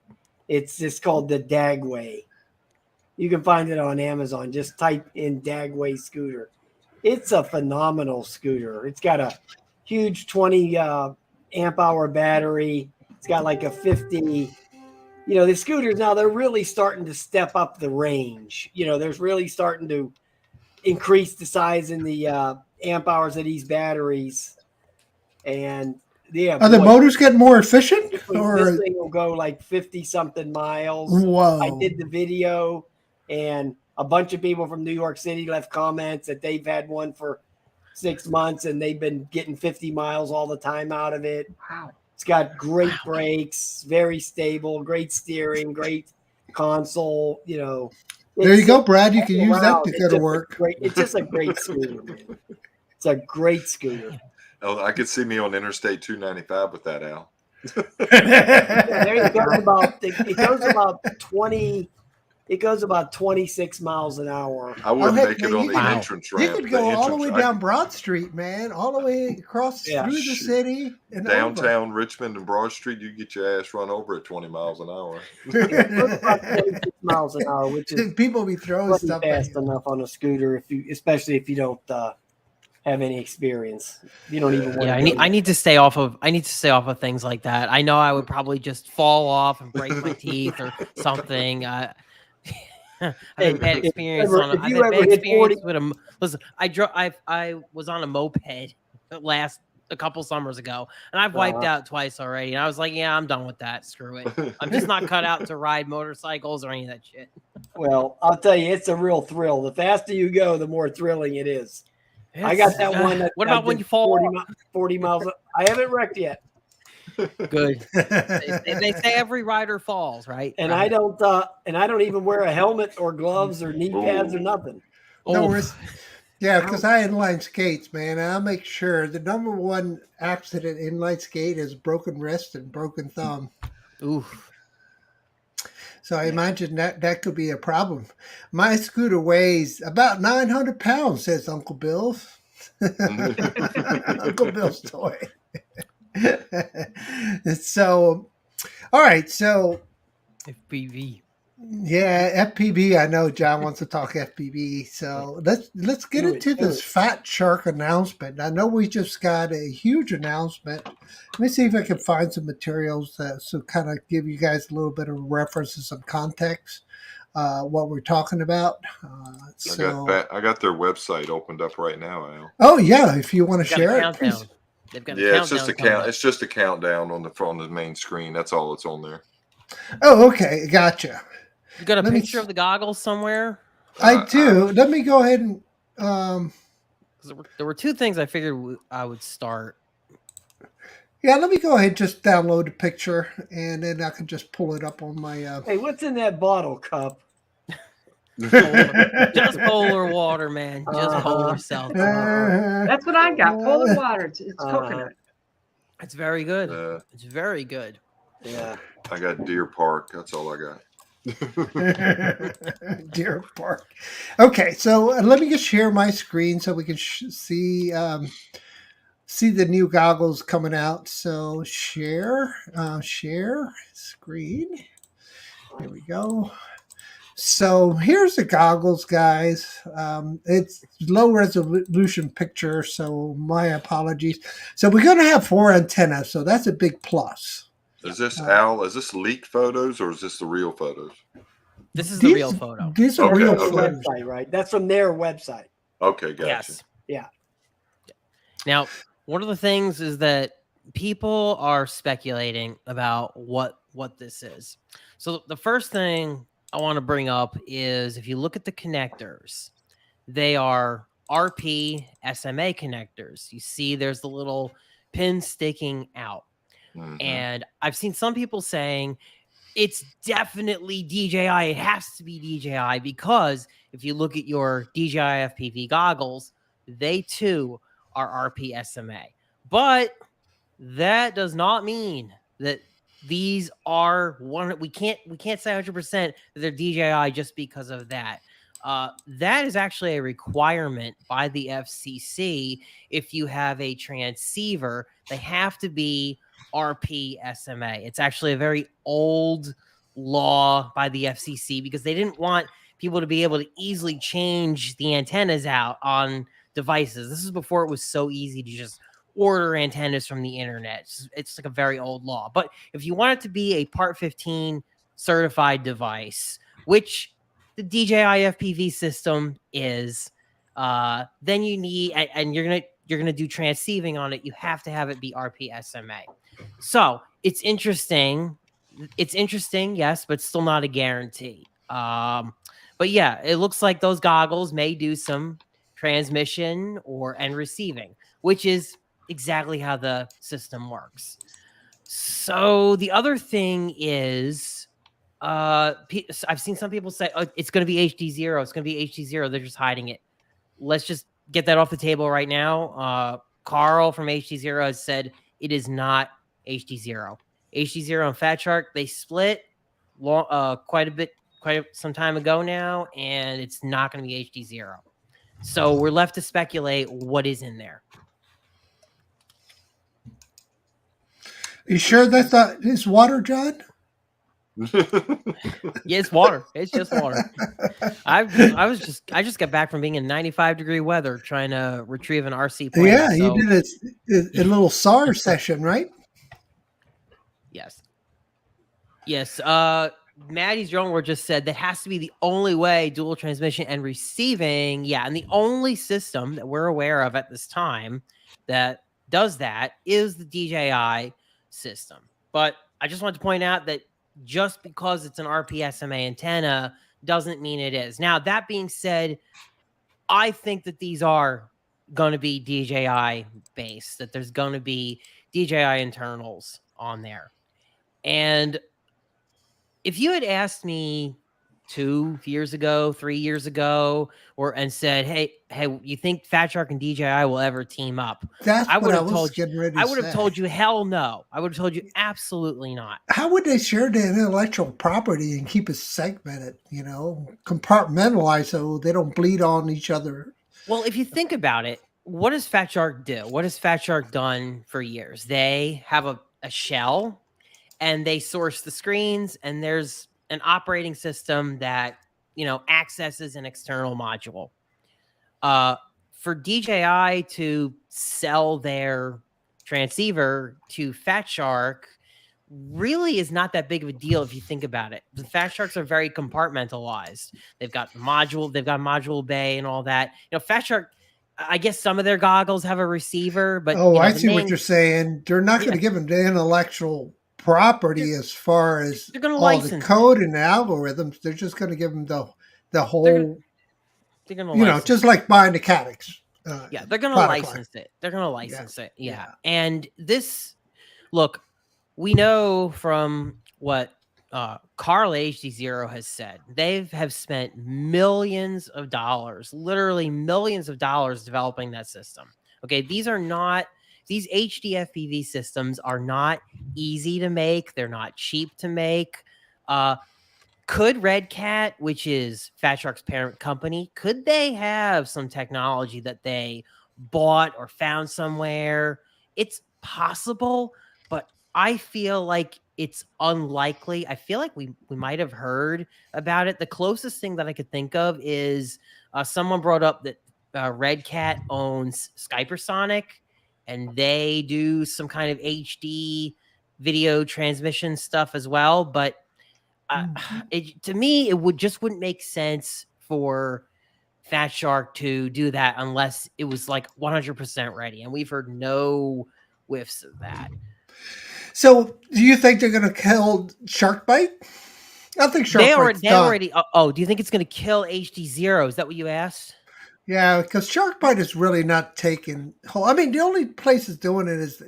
It's just called the Dagway. You can find it on Amazon. Just type in Dagway scooter. It's a phenomenal scooter. It's got a huge 20 amp hour battery. It's got like a 50. The scooters now, they're really starting to step up the range. They're really starting to increase the size and the amp hours of these batteries. And are the motors getting more efficient? This thing will go like 50 something miles. Whoa. I did the video. and a bunch of people from New York City left comments that they've had one for 6 months and they've been getting 50 miles all the time out of it. Wow. It's got great brakes, very stable, great steering, great console. There you go, Brad. You can use that to go to work. It's just a great scooter, man. It's a great scooter. Oh, I could see me on Interstate 295 with that, Al. It goes about 20. It goes about 26 miles an hour. I wouldn't make it on the entrance ramp. You could go all the way down Broad Street, man, all the way across through the city. And downtown Richmond and Broad Street, you get your ass run over at 20 miles an hour. About 26 miles an hour, which is people be throwing stuff fast enough on a scooter, especially if you don't have any experience. You don't even want to. I need to stay off of things like that. I know I would probably just fall off and break my teeth or something. I had a bad experience with a. Listen, I was on a moped a couple summers ago, and I've wiped out twice already. And I was like, yeah, I'm done with that. Screw it. I'm just not cut out to ride motorcycles or any of that shit. Well, I'll tell you, it's a real thrill. The faster you go, the more thrilling it is. I got that one. What about when you fall 40 miles? I haven't wrecked yet. Good. They say every rider falls, right? And I don't even wear a helmet or gloves or knee pads or nothing. Yeah, because I inline skates, man. I'll make sure the number one accident inline skate is broken wrist and broken thumb. Oof. So I imagine that could be a problem. My scooter weighs about 900 pounds, says Uncle Bill's. Uncle Bill's toy. So, all right. So, FPV. Yeah, FPV. I know John wants to talk FPV. So let's get into this Fat Shark announcement. I know we just got a huge announcement. Let me see if I can find some materials so kind of give you guys a little bit of reference and some context. What we're talking about. I got their website opened up right now, Al. Oh yeah, if you want to share it, please. They've got it's just a count. It's just a countdown on the main screen. That's all that's on there. Oh, okay, gotcha. You got a picture of the goggles somewhere? I do. Let me go ahead and. There were two things I figured I would start. Yeah, let me go ahead and just download the picture, and then I can just pull it up on my. Hey, what's in that bottle cup? Just polar water, man. Just polar seltzer. That's what I got. Polar water. It's coconut. It's very good. It's very good. Yeah. I got Deer Park. That's all I got. Deer Park. Okay, so let me just share my screen so we can see the new goggles coming out. So share screen. Here we go. So here's the goggles, guys. It's low resolution picture, so my apologies. So we're going to have 4 antennas, so that's a big plus. Is this Al? Is this leaked photos or is this the real photos? This is the real photo. These are real photos, website, right? That's from their website. Okay, gotcha. Yes. Yeah. Now, one of the things is that people are speculating about what this is. So the first thing I want to bring up is if you look at the connectors, they are RP SMA connectors. You see there's the little pin sticking out. Mm-hmm. And I've seen some people saying it's definitely DJI. It has to be DJI because if you look at your DJI FPV goggles, they too are RP SMA. But that does not mean that these are one. We can't say 100% that they're DJI just because of that. That is actually a requirement by the FCC. If you have a transceiver, they have to be RP SMA. It's actually a very old law by the FCC because they didn't want people to be able to easily change the antennas out on devices. This is before it was so easy to just order antennas from the internet. It's like a very old law. But if you want it to be a Part 15 certified device, which the DJI FPV system is, then you need, and you're gonna do transceiving on it. You have to have it be RP SMA. So it's interesting. It's interesting, yes, but still not a guarantee. But yeah, it looks like those goggles may do some transmission and receiving, which is exactly how the system works. So the other thing is, I've seen some people say, "Oh, it's going to be HD0. It's going to be HD0." They're just hiding it. Let's just get that off the table right now. Carl from HD0 has said it is not HD0. HD0 and Fat Shark, they split quite some time ago now, and it's not going to be HD0. So we're left to speculate what is in there. You sure that's not his water, John? Yeah, it's water. It's just water. I just got back from being in 95-degree weather trying to retrieve an RC plane. Yeah, you did a little SAR session, right? Yes. Maddie's drone word just said that has to be the only way, dual transmission and receiving. Yeah, and the only system that we're aware of at this time that does that is the DJI system. But I just want to point out that just because it's an RPSMA antenna doesn't mean it is. Now, that being said, I think that these are going to be DJI based, that there's going to be DJI internals on there. And if you had asked me 2 years ago, 3 years ago, and said, hey, you think Fat Shark and DJI will ever team up? That's I what would I have was told getting you. ready to I would have say. told you, hell no. I would have told you absolutely not. How would they share the intellectual property and keep it segmented, compartmentalized so they don't bleed on each other? Well, if you think about it, what does Fat Shark do? What has Fat Shark done for years? They have a shell, and they source the screens, and there's an operating system that, accesses an external module. For DJI to sell their transceiver to Fat Shark really is not that big of a deal if you think about it. The Fat Sharks are very compartmentalized. They've got module bay and all that. Fat Shark, I guess some of their goggles have a receiver, but I see what you're saying. They're not going to give them the intellectual property as far as they're going to all license the code and the algorithms. They're just going to give them the whole. They're going to just like buying the Cadix. They're going to license it. They're going to license it. Yeah. And this, look, we know from what Carl HD0 has said, they have spent millions of dollars, literally millions of dollars developing that system. Okay, these HD FPV systems are not easy to make. They're not cheap to make. Could Red Cat, which is Fat Shark's parent company, could they have some technology that they bought or found somewhere? It's possible, but I feel like it's unlikely. I feel like we might have heard about it. The closest thing that I could think of is someone brought up that Red Cat owns Skypersonic, and they do some kind of HD video transmission stuff as well. But to me, it wouldn't make sense for Fat Shark to do that unless it was like 100% ready. And we've heard no whiffs of that. So, do you think they're going to kill Sharkbite? I think Sharkbite's done. Oh, do you think it's going to kill HD0? Is that what you asked? Yeah, because Sharkbite is really not taking. I mean, the only place that's doing it is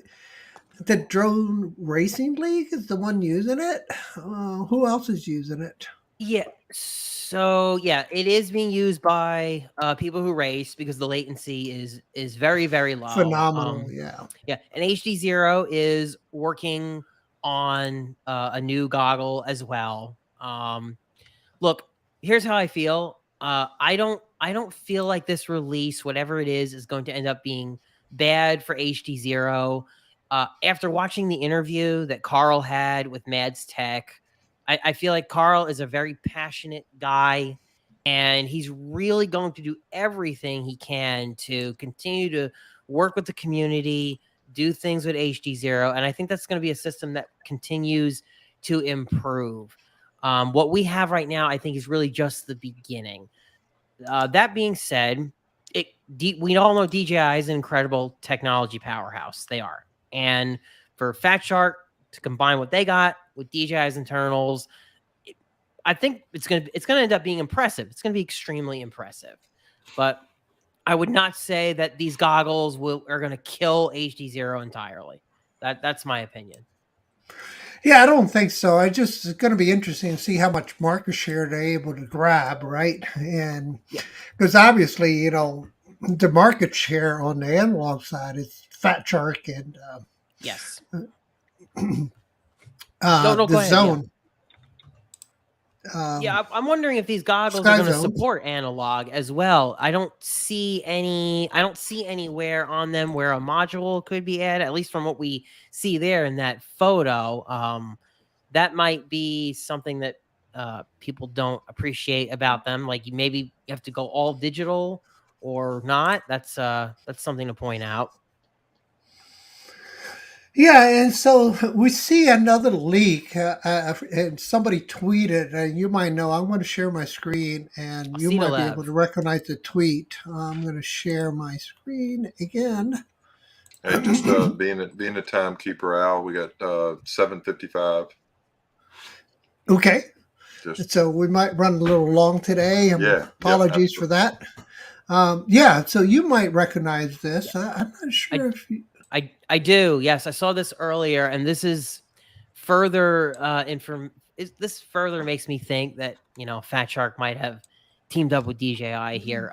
the Drone Racing League is the one using it. Who else is using it? Yeah. So it is being used by people who race because the latency is very, very low. Phenomenal. Yeah. And HD0 is working on a new goggle as well. Look, here's how I feel. I don't feel like this release, whatever it is going to end up being bad for HD0. After watching the interview that Carl had with Mads Tech, I feel like Carl is a very passionate guy, and he's really going to do everything he can to continue to work with the community, do things with HD0. And I think that's going to be a system that continues to improve. What we have right now, I think, is really just the beginning. That being said, we all know DJI is an incredible technology powerhouse. They are. And for Fat Shark to combine what they got with DJI's internals, I think it's gonna end up being impressive. It's gonna be extremely impressive, but I would not say that these goggles are gonna kill HD0 entirely. That's my opinion. Yeah, I don't think so. It's going to be interesting to see how much market share they're able to grab, right? And because obviously, the market share on the analog side is Fat Shark and yes, the go ahead, Zone. Yeah, I'm wondering if these goggles Sky are going to Zones. support analog as well. I don't see anywhere on them where a module could be added, at least from what we see there in that photo. That might be something that people don't appreciate about them. Like maybe you have to go all digital or not. That's something to point out. Yeah, and so we see another leak, and somebody tweeted, and you might know. I'm going to share my screen, and you might be able to recognize the tweet. I'm going to share my screen again. Hey, just being a timekeeper, Al, we got 7:55. Okay, so we might run a little long today. Apologies for that. So you might recognize this. I'm not sure if you... I do. Yes, I saw this earlier, and this is further this further makes me think that Fat Shark might have teamed up with DJI here.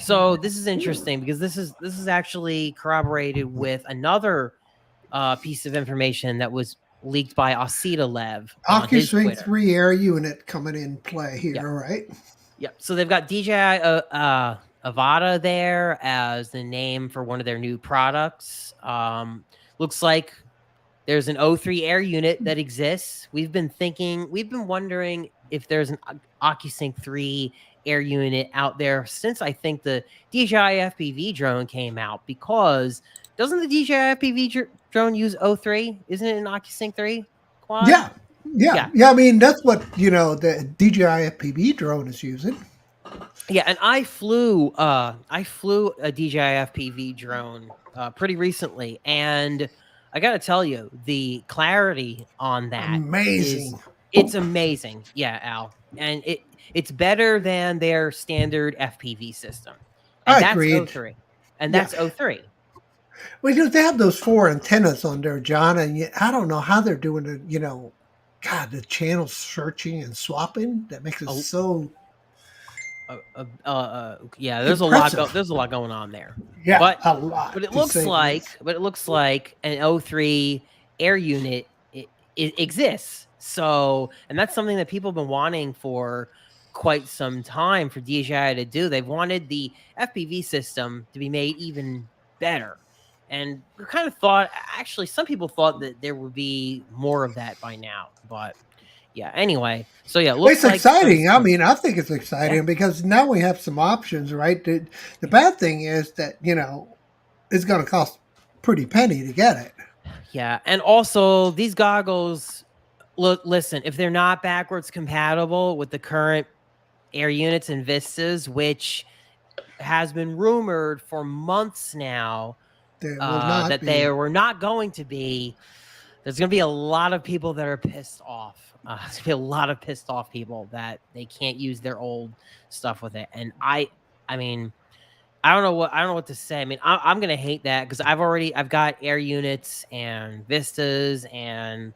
So this is interesting because this is actually corroborated with another piece of information that was leaked by Osita Lev. OcuSync 3 Air unit coming in play here, right? Yep. So they've got DJI Avata there as the name for one of their new products. Looks like there's an O3 Air unit that exists. We've been wondering if there's an OcuSync 3 Air unit out there since I think the DJI FPV drone came out, because doesn't the DJI FPV drone use O3? Isn't it an OcuSync 3 quad? Yeah. I mean, that's what the DJI FPV drone is using. Yeah, and I flew a DJI FPV drone pretty recently, and I got to tell you, the clarity on that it's amazing. Yeah, Al, and it's better than their standard FPV system. And that's agreed. O3, and that's O3. Well, they have those 4 antennas on there, John, and I don't know how they're doing it. God, the channel searching and swapping, that makes it so. There's impressive. There's a lot going on there. Yeah, but a lot. But it looks like an O3 Air unit it exists. So, and that's something that people have been wanting for quite some time for DJI to do. They've wanted the FPV system to be made even better. And we kind of thought, actually, some people thought that there would be more of that by now. But yeah, anyway. So yeah, it's exciting. I mean, I think it's exciting because now we have some options, right? The bad thing is that, it's going to cost a pretty penny to get it. Yeah. And also these goggles, listen, if they're not backwards compatible with the current Air units and Vistas, which has been rumored for months now, they were not going to be. There's going to be a lot of people that are pissed off. There's going to be a lot of pissed off people that they can't use their old stuff with it. And I mean, I don't know what to say. I mean, I'm going to hate that because I've got Air units and Vistas, and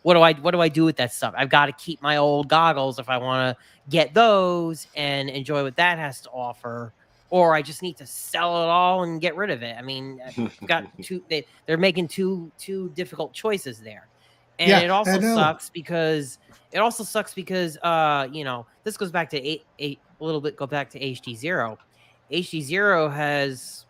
what do I do with that stuff? I've got to keep my old goggles if I want to get those and enjoy what that has to offer. Or I just need to sell it all and get rid of it. I mean, I've got they're making two difficult choices there. And it also sucks because this goes back to a little bit, go back to HD0. HD0 has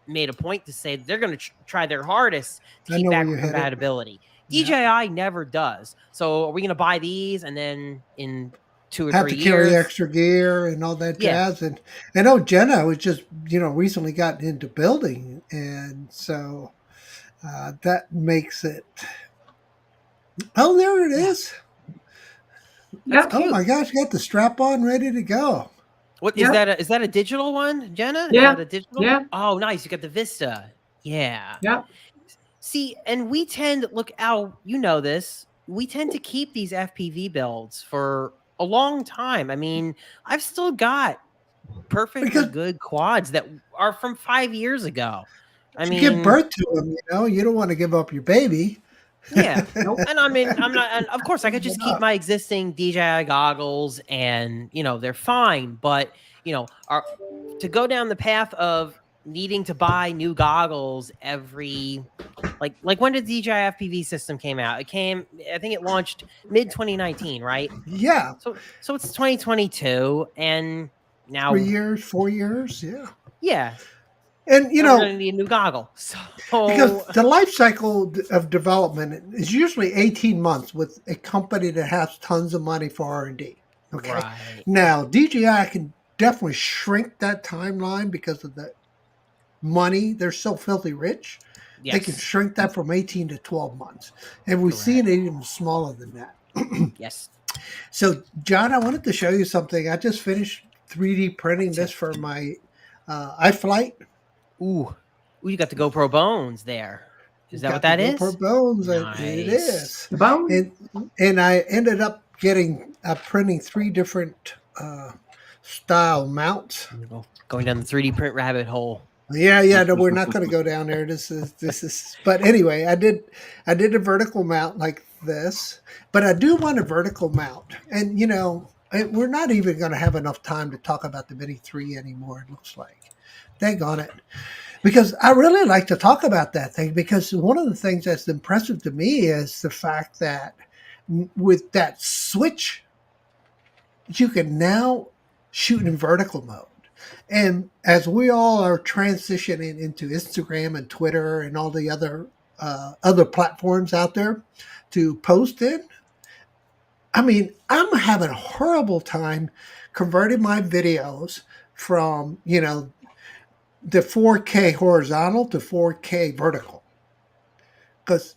made a point to say they're going to try their hardest to keep backward compatibility. DJI never does. So are we going to buy these and then in 2 or 3 years have to carry extra gear and all that jazz? And I know Jenna was just recently gotten into building, and so that makes it. Oh, there it is. Oh my gosh, you got the strap on ready to go. What is that? Is that a digital one, Jenna? Yeah. Is that a digital? Yeah. Oh, nice. You got the Vista. Yeah. Yeah. See, and we tend to look out. You know this. we tend to keep these FPV builds for a long time. I mean, I've still got perfectly good quads that are from 5 years ago. I mean, you give birth to them, you don't want to give up your baby. Yeah. And I mean, I'm not, and of course I could just keep my existing DJI goggles and, they're fine. But, to go down the path of needing to buy new goggles every, like when did DJI FPV system came out? I think it launched mid 2019, right? Yeah. So it's 2022 and now 3 years, 4 years. Yeah. Yeah. And we're going to need a new goggle. So because the life cycle of development is usually 18 months with a company that has tons of money for R&D. Okay. Right. Now, DJI can definitely shrink that timeline because of the money. They're so filthy rich. Yes. They can shrink that from 18 to 12 months. And we've seen it even smaller than that. Yes. So, John, I wanted to show you something. I just finished 3D printing this for my iFlight. Ooh, you got the GoPro Bones there. Is that what that is? GoPro Bones. Nice. It is. The bone. And I ended up printing 3 different style mounts. Going down the 3D print rabbit hole. Yeah. No, we're not going to go down there. This is. But anyway, I did a vertical mount like this, but I do want a vertical mount, and we're not even going to have enough time to talk about the Mini 3 anymore. It looks like. Dang on it. Because I really like to talk about that thing, because one of the things that's impressive to me is the fact that with that switch, you can now shoot in vertical mode. And as we all are transitioning into Instagram and Twitter and all the other platforms out there to post in, I mean, I'm having a horrible time converting my videos from, the 4K horizontal to 4K vertical, because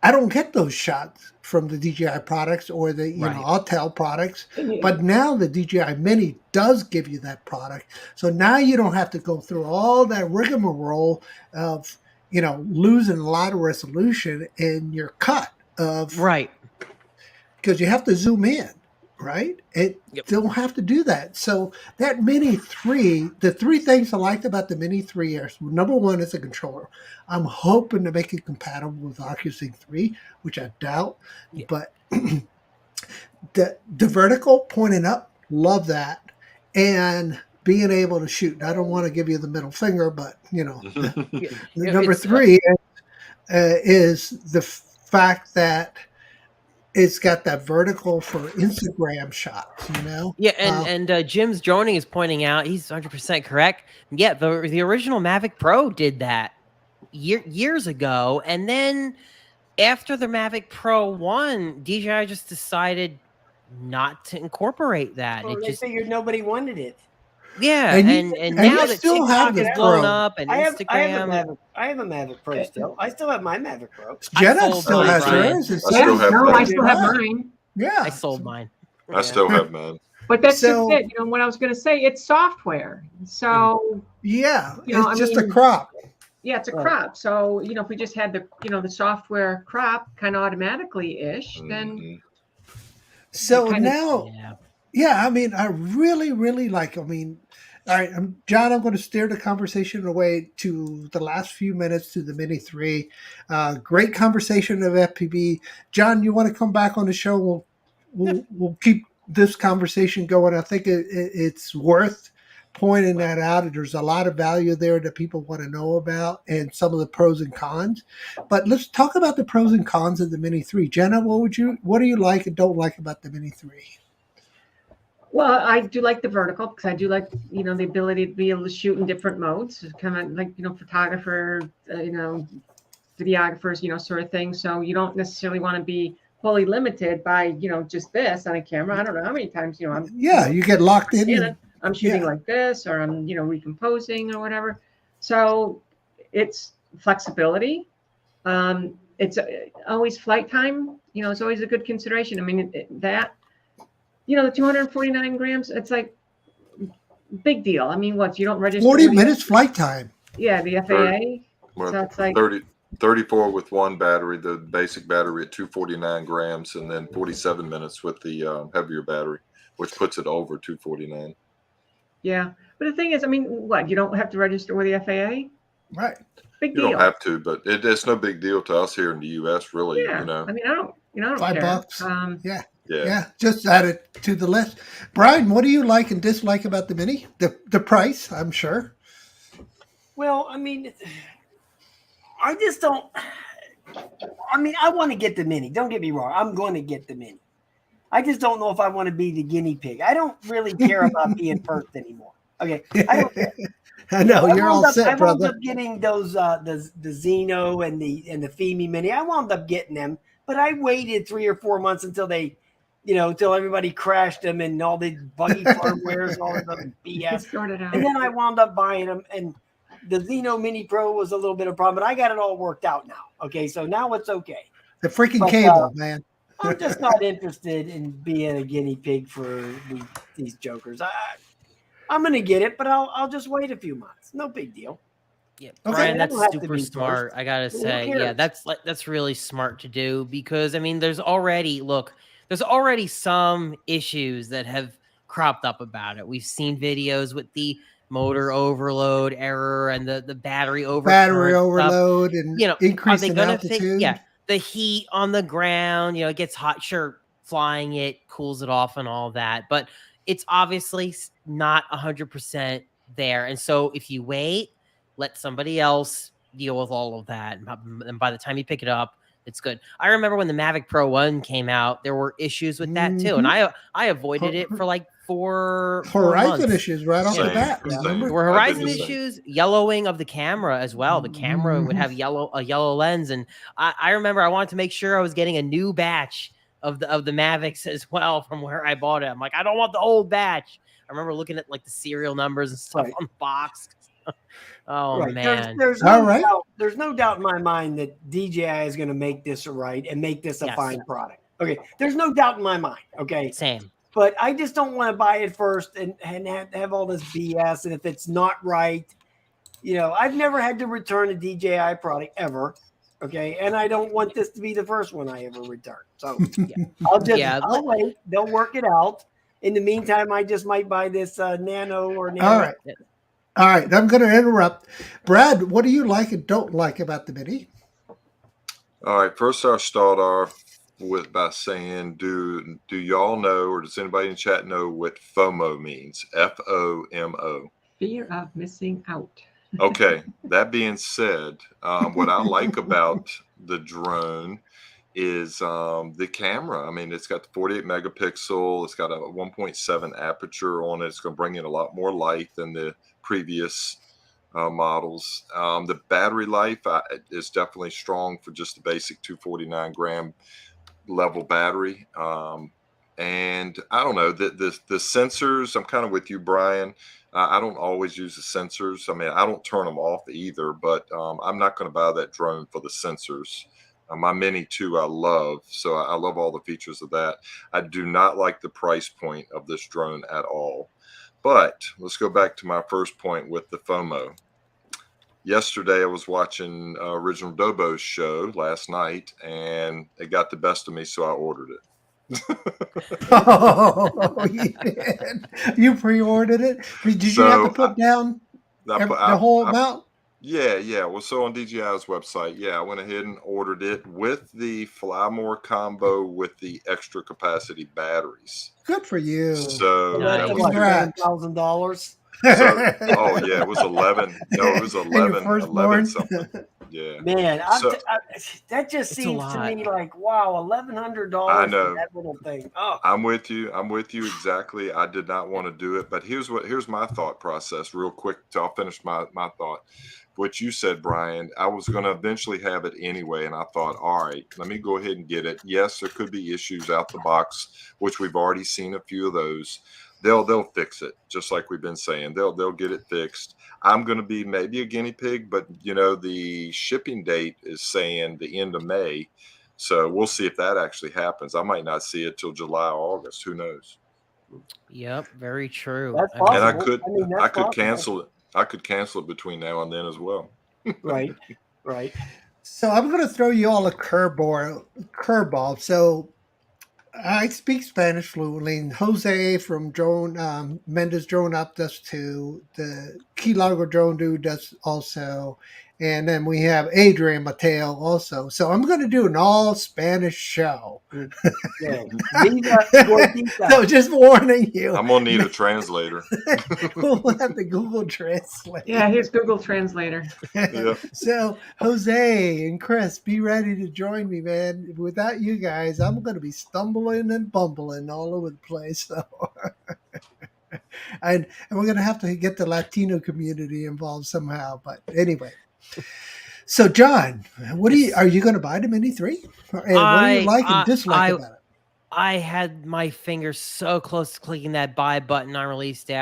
I don't get those shots from the DJI products or the Autel products. But now the DJI Mini does give you that product, so now you don't have to go through all that rigmarole of losing a lot of resolution in your cut of because you have to zoom in. Right? It don't have to do that. So that Mini 3, the 3 things I liked about the Mini 3 are, number one, is a controller. I'm hoping to make it compatible with OcuSync 3, which I doubt. Yeah. But the vertical pointing up, love that. And being able to shoot. I don't want to give you the middle finger, but number 3 is the fact that it's got that vertical for Instagram shots, Yeah, and Jim's droning is pointing out, he's 100% correct. Yeah, the original Mavic Pro did that years ago, and then after the Mavic Pro 1, DJI just decided not to incorporate that. Well, they figured nobody wanted it. Yeah, and now that TikTok is blown up and Instagram. I have a Mavic Pro still. I still have my Mavic Pro. Jenna still has hers. I still have mine. Yeah, I sold mine. I still have mine. But that's just it. What I was going to say, it's software. So it's just a crop. Yeah, it's a crop. So if we just had the software crop kind of automatically ish, then. So now. Yeah, I mean, I really, really like. I mean, all right, John, I'm going to steer the conversation away to the last few minutes to the Mini 3. Great conversation of FPV. John, you want to come back on the show? We'll keep this conversation going. I think it's worth pointing that out. There's a lot of value there that people want to know about, and some of the pros and cons. But let's talk about the pros and cons of the Mini 3. Jenna, what do you like and don't like about the Mini 3? Well, I do like the vertical because I do like, the ability to be able to shoot in different modes, kind of like, photographer, videographers, sort of thing. So you don't necessarily want to be wholly limited by, just this on a camera. I don't know how many times, you get locked in. I'm shooting like this, or I'm, recomposing or whatever. So it's flexibility. It's always flight time, it's always a good consideration. I mean, the 249 grams, it's like big deal. I mean, you don't register 40 minutes flight time. Yeah, the FAA. Well, so it's like 34 with one battery, the basic battery at 249 grams, and then 47 minutes with the heavier battery, which puts it over 249. Yeah, but the thing is, I mean, what, you don't have to register with the FAA? Right. Big You deal. don't have to, but it's no big deal to us here in the U.S. Really. Yeah, I mean, I don't care. $5. Yeah. Just add it to the list. Bryan, what do you like and dislike about the Mini? The price, I'm sure. Well, I mean, I just don't. I mean, I want to get the Mini. Don't get me wrong. I'm going to get the Mini. I just don't know if I want to be the guinea pig. I don't really care about being first anymore. Okay, I don't care. I know you're all set, I wound brother. up getting those the Xeno and the Femi Mini. I wound up getting them, but I waited 3 or 4 months until they, until everybody crashed them and all the buggy firmwares and all this other BS. And then I wound up buying them, and the Xeno Mini Pro was a little bit of a problem, but I got it all worked out now. Okay, so now it's okay. The freaking cable, man. I'm just not interested in being a guinea pig for these jokers. I'm going to get it, but I'll just wait a few months. No big deal. Yeah, Okay, Bryan, that's super smart. I gotta say, yeah, that's really smart to do, because I mean, there's already some issues that have cropped up about it. We've seen videos with the motor overload error and the battery overload and increase in altitude. The heat on the ground, it gets hot. Sure, flying it cools it off and all that, but it's obviously not 100% there. And so if you wait, let somebody else deal with all of that, and by the time you pick it up, it's good. I remember when the Mavic Pro 1 came out, there were issues with that too, and I avoided it for like four Horizon months. issues right off the bat. There were Horizon issues, yellowing of the camera as well. The camera would have a yellow lens, and I remember I wanted to make sure I was getting a new batch of the Mavics as well from where I bought it. I'm like, I don't want the old batch. I remember looking at like the serial numbers and stuff on the box. Man. There's no doubt in my mind that DJI is going to make this right and make this a fine product. Okay. There's no doubt in my mind. Okay. Same. But I just don't want to buy it first and have all this BS. And if it's not right, I've never had to return a DJI product ever. Okay. And I don't want this to be the first one I ever return. So I'll wait. They'll work it out. In the meantime, I just might buy this Nano or Nano. All right. I'm going to interrupt. Brad, what do you like and don't like about the Mini? All right. First, I'll start off by saying, do y'all know, or does anybody in the chat know what FOMO means? FOMO. Fear of missing out. Okay. That being said, what I like about the drone is the camera. I mean, it's got the 48 megapixel. It's got a 1.7 aperture on it. It's going to bring in a lot more light than the previous models. The battery life is definitely strong for just the basic 249 gram level battery. And I don't know, the sensors, I'm kind of with you, Bryan. I don't always use the sensors. I mean, I don't turn them off either, but I'm not going to buy that drone for the sensors. My Mini 2 I love, so I love all the features of that. I do not like the price point of this drone at all. But let's go back to my first point with the FOMO. Yesterday, I was watching Original Dobo's show last night, and it got the best of me, so I ordered it. Oh, you did. You pre-ordered it? Did you have to put down the whole amount? Yeah. Well, so on DJI's website, I went ahead and ordered it with the Fly More combo with the extra capacity batteries. Good for you. So that was $1,000. It was 11. No, it was 11 something. Yeah, man, that just seems to me like, wow, $1,100. I know for that little thing. Oh, I'm with you exactly. I did not want to do it, but here's my thought process, real quick. I'll finish my thought. What you said, Bryan, I was going to eventually have it anyway, and I thought, all right, let me go ahead and get it. Yes, there could be issues out the box, which we've already seen a few of those. They'll fix it, just like we've been saying. They'll get it fixed. I'm going to be maybe a guinea pig, but the shipping date is saying the end of May, so we'll see if that actually happens. I might not see it till July or August. Who knows? Yep, very true. That's possible. And I could cancel it. I could cancel it between now and then as well. Right. So I'm going to throw you all a curveball. So I speak Spanish fluently. And Jose from Drone Mendes Drone Up does too. The Key Largo Drone Dude does also. And then we have Adrian Mateo also. So I'm going to do an all Spanish show. Yeah. Viva Gordita. So just warning you. I'm gonna need a translator. We'll have the Google Translate. Yeah, here's Google Translator. Yeah. So Jose and Chris, be ready to join me, man. Without you guys, I'm going to be stumbling and bumbling all over the place. So, and we're going to have to get the Latino community involved somehow. But anyway, so John, are you going to buy the Mini 3? And what do you like and dislike about it? I had my fingers so close to clicking that buy button on release day.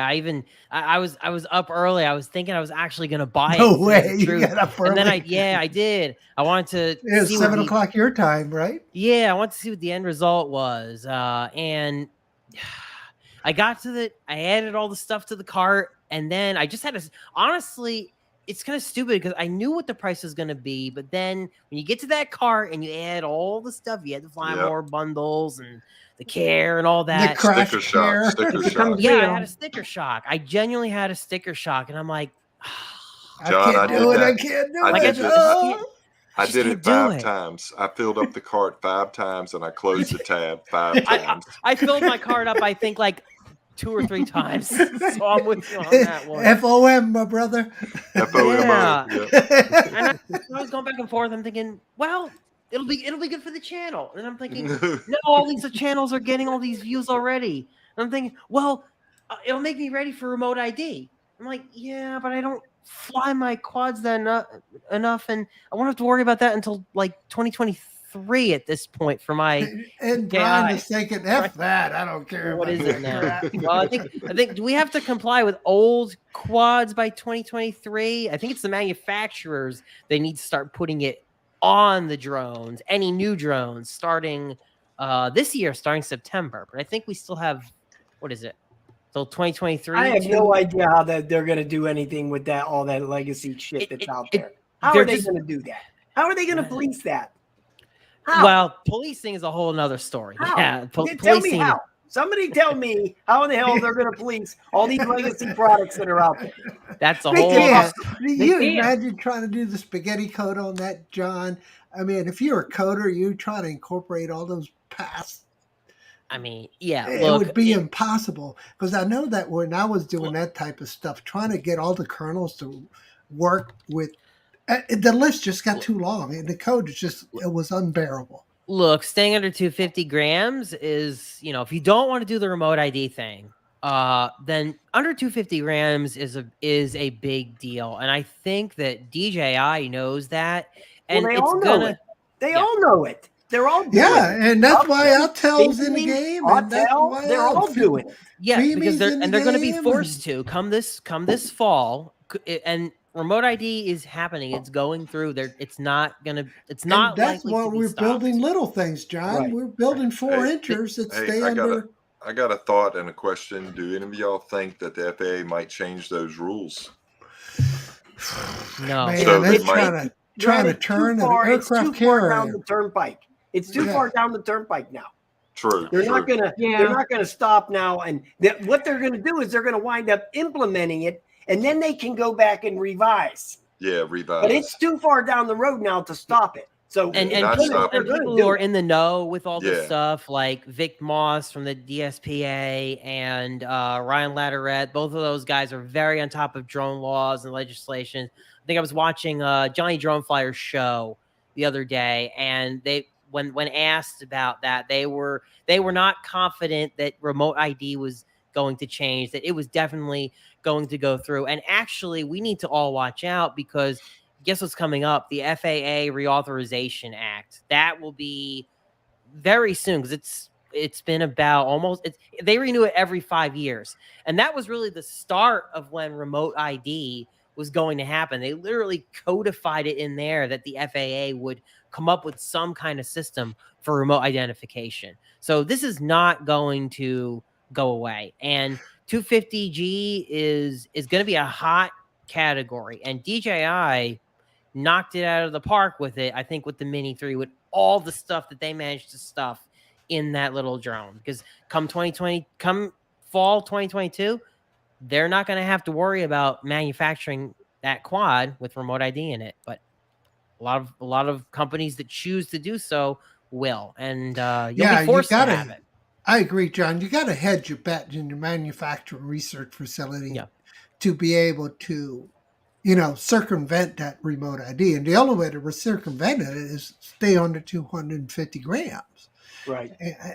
I was up early. I was thinking I was actually going to buy it. No way! You got up early. And then I did. I wanted to. It was 7 o'clock your time, right? Yeah, I wanted to see what the end result was, and I got to I added all the stuff to the cart, and then I just had to. Honestly, it's kind of stupid because I knew what the price was going to be, but then when you get to that cart and you add all the stuff, you had the fly more bundles and the care and all that. The crash sticker shock. Sticker shock. Yeah, I had a sticker shock. I genuinely had a sticker shock, and I'm like, John, I can't do it. I did it 5 times. I filled up the cart 5 times, and I closed the tab 5 times. I filled my cart up, I think, like 2 or 3 times. So I'm with you on that one. FOM, my brother. FOMO. Yeah. And I was going back and forth. I'm thinking, well, it'll be good for the channel. And I'm thinking, no, all these channels are getting all these views already. And I'm thinking, well, it'll make me ready for remote ID. I'm like, yeah, but I don't fly my quads enough, and I won't have to worry about that until like 2023 at this point for my. And Bryan is thinking, F that. I don't care. What is it now? Well, I think do we have to comply with old quads by 2023? I think it's the manufacturers. They need to start putting it on the drones, any new drones starting this year, starting September. But I think we still have, what is it? Till 2023. I have no idea how they're going to do anything with that, all that legacy shit that's out there. How are they going to do that? How are they going to police that? How? Well, policing is a whole nother story. How? Yeah, tell me how. Somebody tell me how in the hell they're going to police all these legacy products that are out there. That's a They whole. can't. You imagine trying to do the spaghetti code on that, John? I mean, if you're a coder, you try to incorporate all those past. I mean, yeah, it would be impossible, because I know that when I was doing that type of stuff, trying to get all the kernels to work with the list just got too long, and the code it was unbearable. Look, staying under 250 grams is, if you don't want to do the remote ID thing, then under 250 grams is a big deal, and I think that DJI knows that, and they all know it. They all know it. They're all doing it. And that's why Autel's in the game. And that's why they're all doing it. Yeah, because they're going to be forced to come this fall, and remote ID is happening. It's going through there. It's not. That's why we're building little things, John. Right. We're building 4-inchers that stay under. I got a thought and a question. Do any of y'all think that the FAA might change those rules? No. Man, so they're trying to turn an aircraft carrier down the turnpike. It's too far down the turnpike now. True. They're not gonna stop now, and what they're gonna do is they're gonna wind up implementing it, and then they can go back and revise. Yeah, revise. But it's too far down the road now to stop it. So and people who are in the know with all this stuff, like Vic Moss from the DSPA and Ryan Latterette, both of those guys are very on top of drone laws and legislation. I think I was watching Johnny Drone Flyer's show the other day, and when asked about that, they were not confident that remote ID was going to change, that it was definitely going to go through. And actually, we need to all watch out, because guess what's coming up? The FAA Reauthorization Act. That will be very soon, because it's been about they renew it every 5 years. And that was really the start of when remote ID was going to happen. They literally codified it in there that the FAA would come up with some kind of system for remote identification. So this is not going to go away. And 250G is going to be a hot category. And DJI knocked it out of the park with it. I think with the Mini 3, with all the stuff that they managed to stuff in that little drone, because come fall 2022, they're not going to have to worry about manufacturing that quad with remote ID in it. But a lot of companies that choose to do so will, and you'll be forced to have it. I agree, John. You got to hedge your bet in your manufacturing research facility Yeah. to be able to, circumvent that remote ID. And the only way to circumvent it is stay under 250 grams. Right.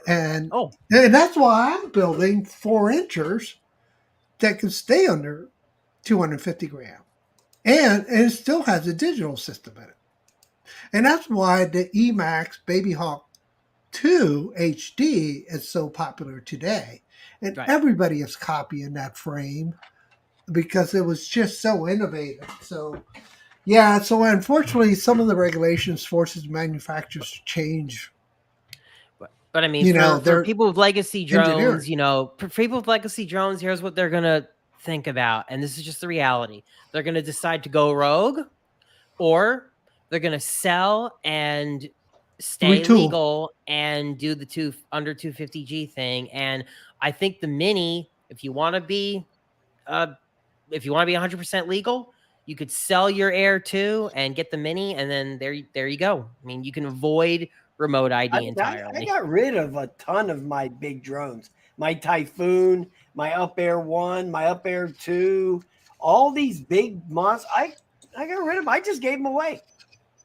And that's why I'm building 4-inchers that can stay under 250 grams. And it still has a digital system in it. And that's why the Emax Baby Hawk 2 HD is so popular today. And everybody is copying that frame because it was just so innovative. So, so unfortunately, some of the regulations forces manufacturers to change. But I mean, for people with legacy drones, for people with legacy drones, here's what they're going to think about. And this is just the reality. They're going to decide to go rogue, or they're going to sell and stay legal and do the under 250G thing. And I think the Mini, if you want to be 100% legal, you could sell your Air 2 and get the Mini, and then there you go. I mean, you can avoid remote ID entirely. I got rid of a ton of my big drones. My Typhoon, my Up Air 1, my Up Air 2, all these big monsters. I got rid of them. I just gave them away.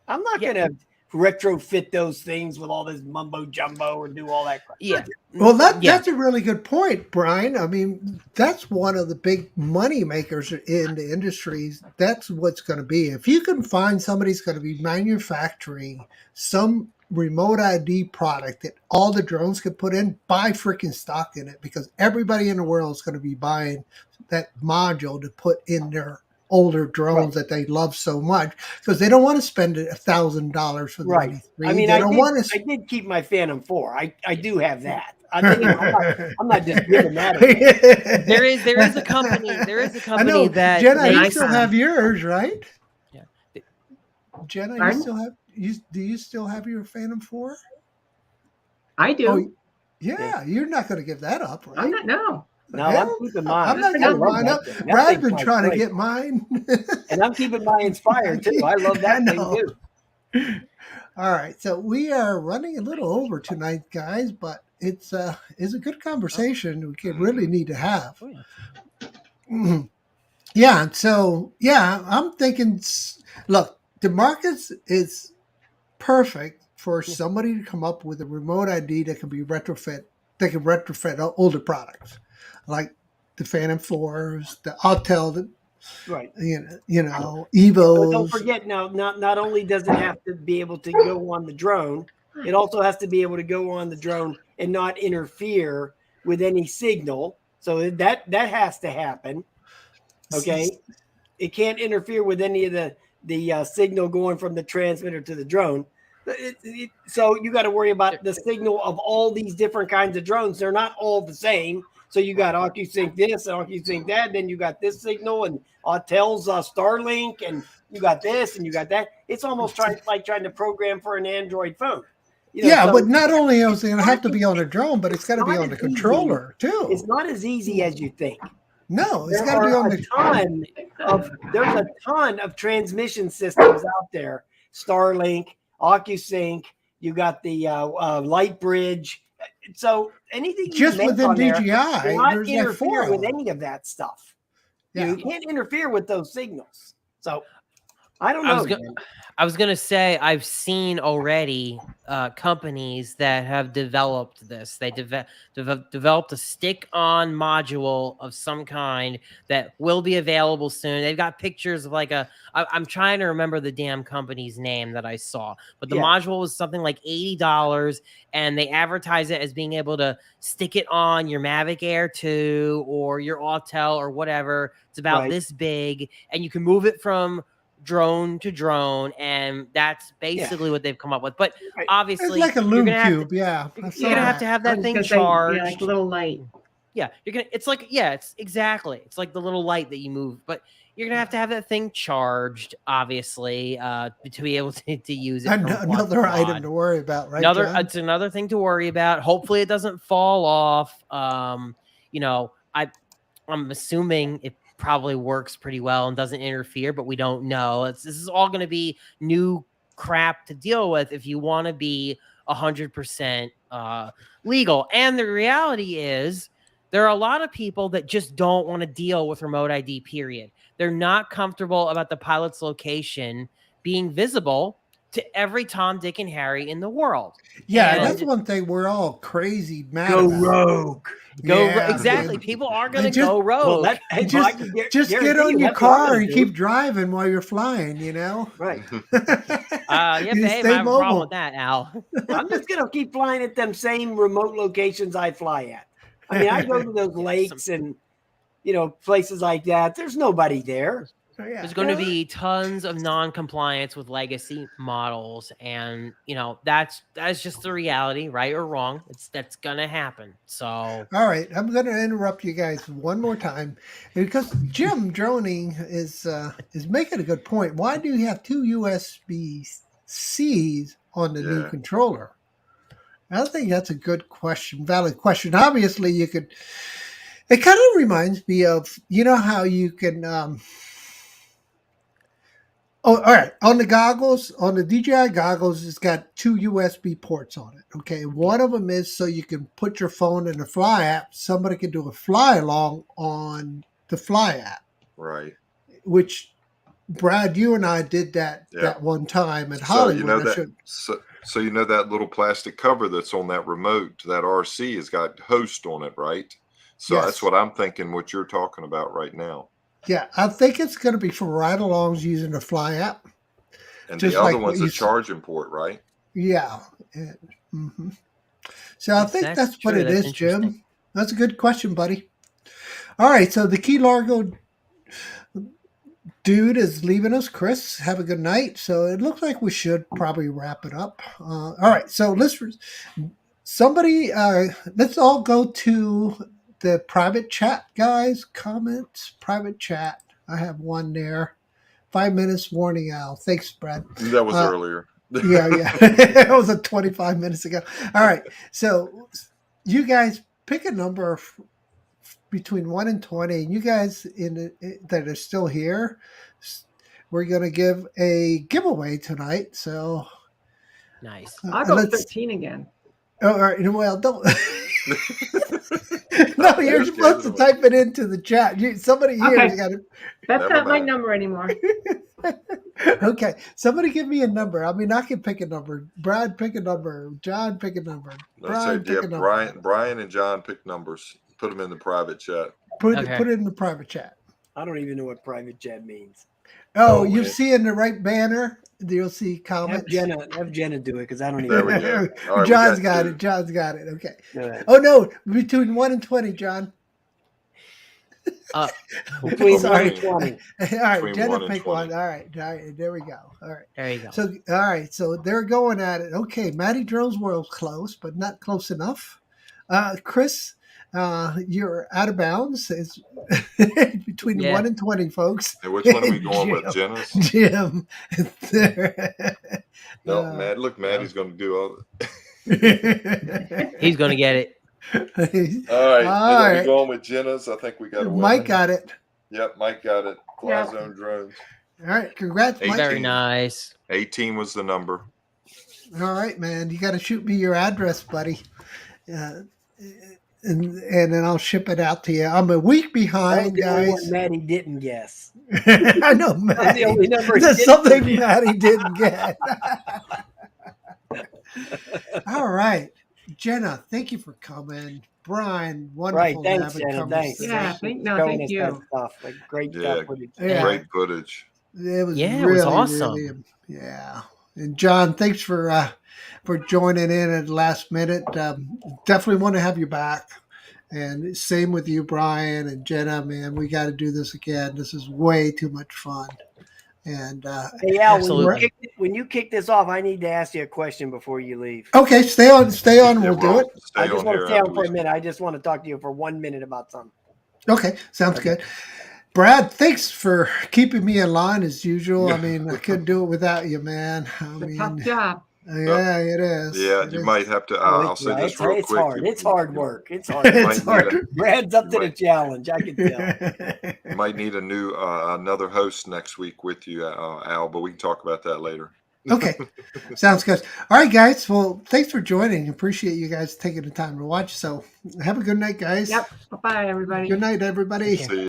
I'm not going to retrofit those things with all this mumbo jumbo and do all that crap. Yeah. Well, that's a really good point, Brian. I mean, that's one of the big money makers in the industry. That's what's going to be. If you can find somebody's going to be manufacturing some remote ID product that all the drones can put in, buy freaking stock in it, because everybody in the world is going to be buying that module to put in their older drones that they love so much, because they don't want to spend $1,000 for the Mini 3. I mean, I did keep my Phantom 4. I do have that. I'm not just giving that away. There is a company. There is a company I know, that Jenna, you still have yours, right? Yeah. Jenna, do you still have your Phantom 4? I do. Oh, yeah, you're not going to give that up, right? I'm not. No. No, I'm keeping mine. I'm not giving mine up. Brad's been trying to get mine. And I'm keeping my Inspire too. I love that thing too. All right. So we are running a little over tonight, guys, but it's a good conversation we really need to have. Yeah. So, I'm thinking, look, the market is perfect for somebody to come up with a remote ID that can be retrofit. They can retrofit older products, like the Phantom 4s, the Autel, Evos. But don't forget now, not only does it have to be able to go on the drone, it also has to be able to go on the drone and not interfere with any signal. So that has to happen. Okay. It can't interfere with any of the signal going from the transmitter to the drone. So you got to worry about the signal of all these different kinds of drones. They're not all the same. So you got OcuSync this and OcuSync that. Then you got this signal and Autel's Starlink, and you got this and you got that. It's almost like trying to program for an Android phone. But not only is it going to have to be on a drone, but it's got to be on the controller too. It's not as easy as you think. No, it's got to be on there's a ton of transmission systems out there. Starlink, OcuSync, you got the Light Bridge. So anything just within DJI, there, not interfere with any of that stuff. Yeah. You can't interfere with those signals. So I don't know. I was gonna say I've seen already companies that have developed this. They developed a stick-on module of some kind that will be available soon. They've got pictures of I'm trying to remember the damn company's name that I saw, but the module was something like $80, and they advertise it as being able to stick it on your Mavic Air 2 or your Autel or whatever. It's about this big, and you can move it from drone to drone, and that's basically what they've come up with. But obviously, it's like a Loom Cube. You're gonna have to have that thing charged. Like a little light. Yeah, it's exactly. It's like the little light that you move. But You're gonna have to have that thing charged, obviously, to be able to use it. Another item to worry about, right? It's another thing to worry about. Hopefully, it doesn't fall off. You know, I'm assuming it probably works pretty well and doesn't interfere, but we don't know. This is all going to be new crap to deal with if you want to be 100% legal. And the reality is, there are a lot of people that just don't want to deal with remote ID, period. They're not comfortable about the pilot's location being visible to every Tom, Dick, and Harry in the world. Yeah, and that's one thing we're all crazy mad about. Rogue. Exactly. People are going to go rogue. Well, just get on your car and keep driving while you're flying, you know? Right. I have a problem with that, Al. I'm just going to keep flying at them same remote locations I fly at. I mean, I go to those lakes and, places like that. There's nobody there. There's going to be tons of non-compliance with legacy models, and that's just the reality, right or wrong. That's going to happen. So, all right, I'm going to interrupt you guys one more time because Jim Droning is making a good point. Why do you have two USB-Cs on the new controller? I think that's a good question, valid question. Obviously, you could. It kind of reminds me of how you can. All right. On the goggles, on the DJI goggles, it's got two USB ports on it. Okay. One of them is so you can put your phone in the Fly app. Somebody can do a fly along on the Fly app. Right. Which, Brad, you and I did that one time at Hollywood. So that little plastic cover that's on that remote, that RC, has got host on it, right? So that's what I'm thinking, what you're talking about right now. Yeah, I think it's going to be for ride-alongs using the Fly app. And the other one's a charging port, right? Yeah. Mm-hmm. So I think that's what it is, Jim. That's a good question, buddy. All right, so the Key Largo dude is leaving us. Chris, have a good night. So it looks like we should probably wrap it up. All right, so let's all go to the private chat, guys. Comments, private chat. I have one there. 5 minutes warning, Al. Thanks, Brad. That was earlier. Yeah. It was 25 minutes ago. All right. So you guys pick a number between 1 and 20. You guys that are still here, we're going to give a giveaway tonight. So nice. I'll go 13 again. Oh, all right. Well, don't. No, you're supposed to type it into the chat. Somebody here has got to. That's not my number anymore. Okay, somebody give me a number. I mean, I can pick a number. Brad, pick a number. John, pick a number. Bryan and John pick numbers. Put them in the private chat. Put it in the private chat. I don't even know what private chat means. You see in the right banner, you'll see comments. Have Jenna do it because I don't even know. There we go. Right, John's got it. John's got it. Okay. Right. Oh, no. Between 1 and 20, John. Between 1 and 20. All right. Jenna pick one. All right. There we go. All right. There you go. So, all right. So they're going at it. Okay. Maddie Drone's World close, but not close enough. Chris, you're out of bounds. It's between 1 and 20, folks. Hey, which one are we going with, Jenna's? Jim. No, Maddie's going to do all it. He's going to get it. All right. We're going with Jenna's. I think we got it. Mike got it. Yep, Mike got it. Fly Zone Drones. All right. Congrats, Mike. Very nice. 18 was the number. All right, man. You got to shoot me your address, buddy. And then I'll ship it out to you. I'm a week behind, guys. What Maddie didn't guess. I know, Maddie. The only number That's something Maddie didn't get. All right. Jenna, thank you for coming. Bryan, wonderful. Right, thanks, Jenna. Thanks. Yeah, thank you. Great footage. Yeah. Great footage. It was it was awesome. Really, yeah. And John, thanks for joining in at the last minute. Definitely want to have you back. And same with you, Bryan and Jenna, man. We got to do this again. This is way too much fun. And hey, Al, when you kick this off, I need to ask you a question before you leave. Okay, stay on. We'll do it. I just want to stay on for a minute. I just want to talk to you for 1 minute about something. Okay, sounds good. Brad, thanks for keeping me in line as usual. I mean, I couldn't do it without you, man. I It's a mean, tough job. yeah, it is. Yeah, It you is. might have to. Oh, I'll say this it's, real it's quick. hard. It's hard work. It's hard. You It's might need hard. Brad's up to the might- challenge. I can tell. You might need a new another host next week with you, Al. But we can talk about that later. Okay. Sounds good. All right, guys. Well, thanks for joining. Appreciate you guys taking the time to watch. So have a good night, guys. Yep. Bye-bye, everybody. Good night, everybody. Okay. See you.